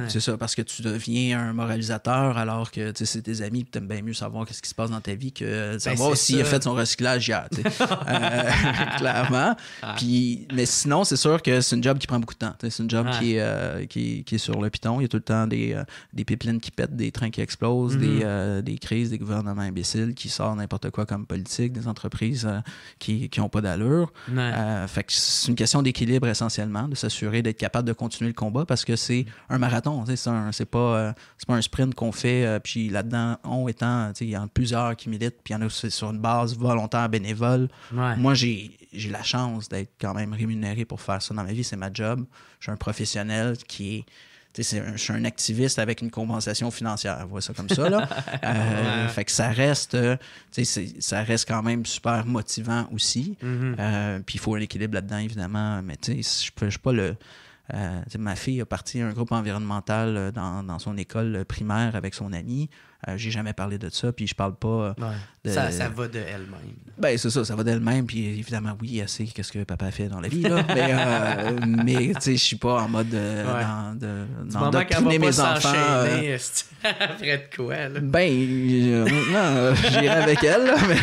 S2: c'est ça, parce que tu deviens un moralisateur alors que c'est tes amis et tu aimes bien mieux savoir ce qui se passe dans ta vie que savoir s'il a fait son recyclage hier. Clairement. Puis, mais sinon, c'est sûr que c'est une job qui prend beaucoup de temps. C'est une job qui est sur le piton. Il y a tout le temps des pipelines qui pètent, des trains qui explosent, des crises, des gouvernements imbéciles qui sortent n'importe quoi comme politique, des entreprises qui n'ont pas d'allure. Fait que c'est une question d'équilibre essentiellement, de s'assurer d'être capable de continuer le combat parce que c'est un marathon. C'est pas un sprint qu'on fait. Puis là-dedans, il y en a plusieurs qui militent, puis il y en a c'est sur une base volontaire, bénévole. Moi, j'ai j'ai la chance d'être quand même rémunéré pour faire ça dans ma vie. C'est ma job. Je suis un professionnel qui est... Je suis un activiste avec une compensation financière. On voit ça comme ça, là. Fait que ça reste quand même super motivant aussi. Puis il faut un équilibre là-dedans, évidemment. Mais je suis pas le... ma fille a parti à un groupe environnemental dans son école primaire avec son ami. J'ai jamais parlé de ça, puis je parle pas de...
S3: Ça va de elle-même.
S2: Ben, c'est ça va d'elle-même, puis évidemment, oui, elle sait qu'est-ce que papa fait dans la vie, là. Mais tu sais, je suis pas en mode d'endoctriner mes enfants.
S3: Après de quoi, là?
S2: Ben, non, j'irai avec elle, là, mais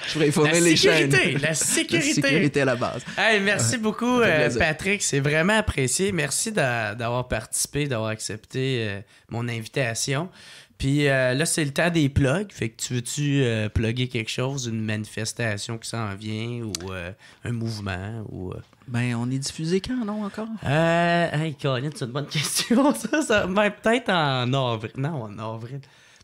S2: je pourrais informer les chaînes.
S3: La sécurité!
S2: La sécurité à la base.
S3: Hey, merci beaucoup, Patrick. C'est vraiment apprécié. Merci d'avoir participé, d'avoir accepté mon invitation. Puis là, c'est le temps des plugs. Fait que tu veux-tu plugger quelque chose, une manifestation qui s'en vient ou un mouvement ou...
S2: Ben, on est diffusé quand, non, encore?
S3: Hey, Colin, c'est une bonne question, ça. Ben, peut-être en avril. Non, en avril.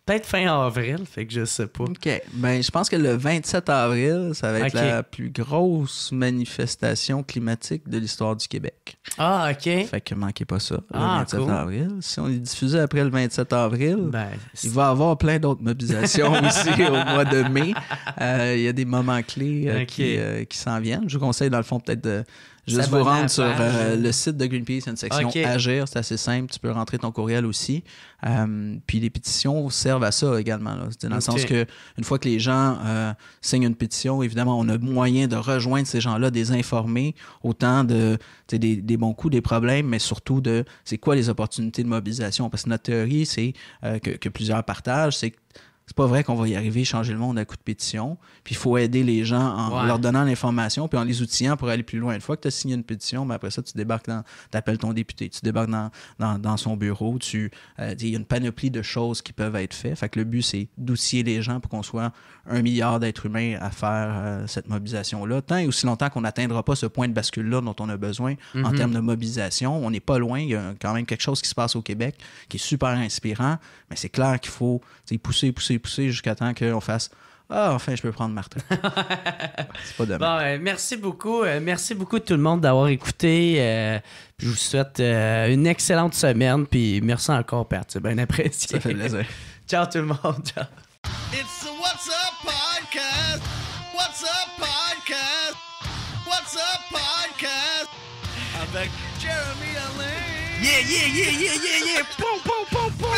S3: Peut-être fin avril, fait que je sais pas.
S2: OK. Ben, je pense que le 27 avril, ça va être la plus grosse manifestation climatique de l'histoire du Québec.
S3: Ah, OK.
S2: Fait que manquez pas ça, le 27 avril. Si on est diffusé après le 27 avril, il va y avoir plein d'autres mobilisations aussi au mois de mai. Il y a des moments clés qui s'en viennent. Je vous conseille, dans le fond, peut-être de... Juste vous rendre sur le site de Greenpeace, il y a une section Agir, c'est assez simple, tu peux rentrer ton courriel aussi. Puis les pétitions servent à ça également. Là. Dans le sens que une fois que les gens signent une pétition, évidemment, on a moyen de rejoindre ces gens-là, des informer, autant de des bons coups, des problèmes, mais surtout de c'est quoi les opportunités de mobilisation. Parce que notre théorie, c'est que plusieurs partagent, c'est que c'est pas vrai qu'on va y arriver, changer le monde à coup de pétition. Puis il faut aider les gens en leur donnant l'information puis en les outillant pour aller plus loin. Une fois que tu as signé une pétition, ben après ça, tu débarques t'appelles ton député, tu débarques dans son bureau, il y a une panoplie de choses qui peuvent être faites. Fait que le but, c'est d'outiller les gens pour qu'on soit 1 milliard d'êtres humains à faire cette mobilisation-là. Tant et aussi longtemps qu'on n'atteindra pas ce point de bascule-là dont on a besoin en termes de mobilisation, on n'est pas loin. Il y a quand même quelque chose qui se passe au Québec qui est super inspirant, mais c'est clair qu'il faut pousser jusqu'à temps qu'on fasse enfin, je peux prendre ma retraite. C'est pas demain.
S3: Bon, merci beaucoup. Merci beaucoup tout le monde d'avoir écouté. Puis je vous souhaite une excellente semaine. Puis merci encore, Pat. C'est bien apprécié.
S2: Ça fait plaisir.
S3: Ciao tout le monde. Ciao.
S4: It's the What's Up Podcast. What's Up Podcast. What's Up Podcast. Avec Jeremy Alain.
S3: Yeah. Poum, poum, poum, poum.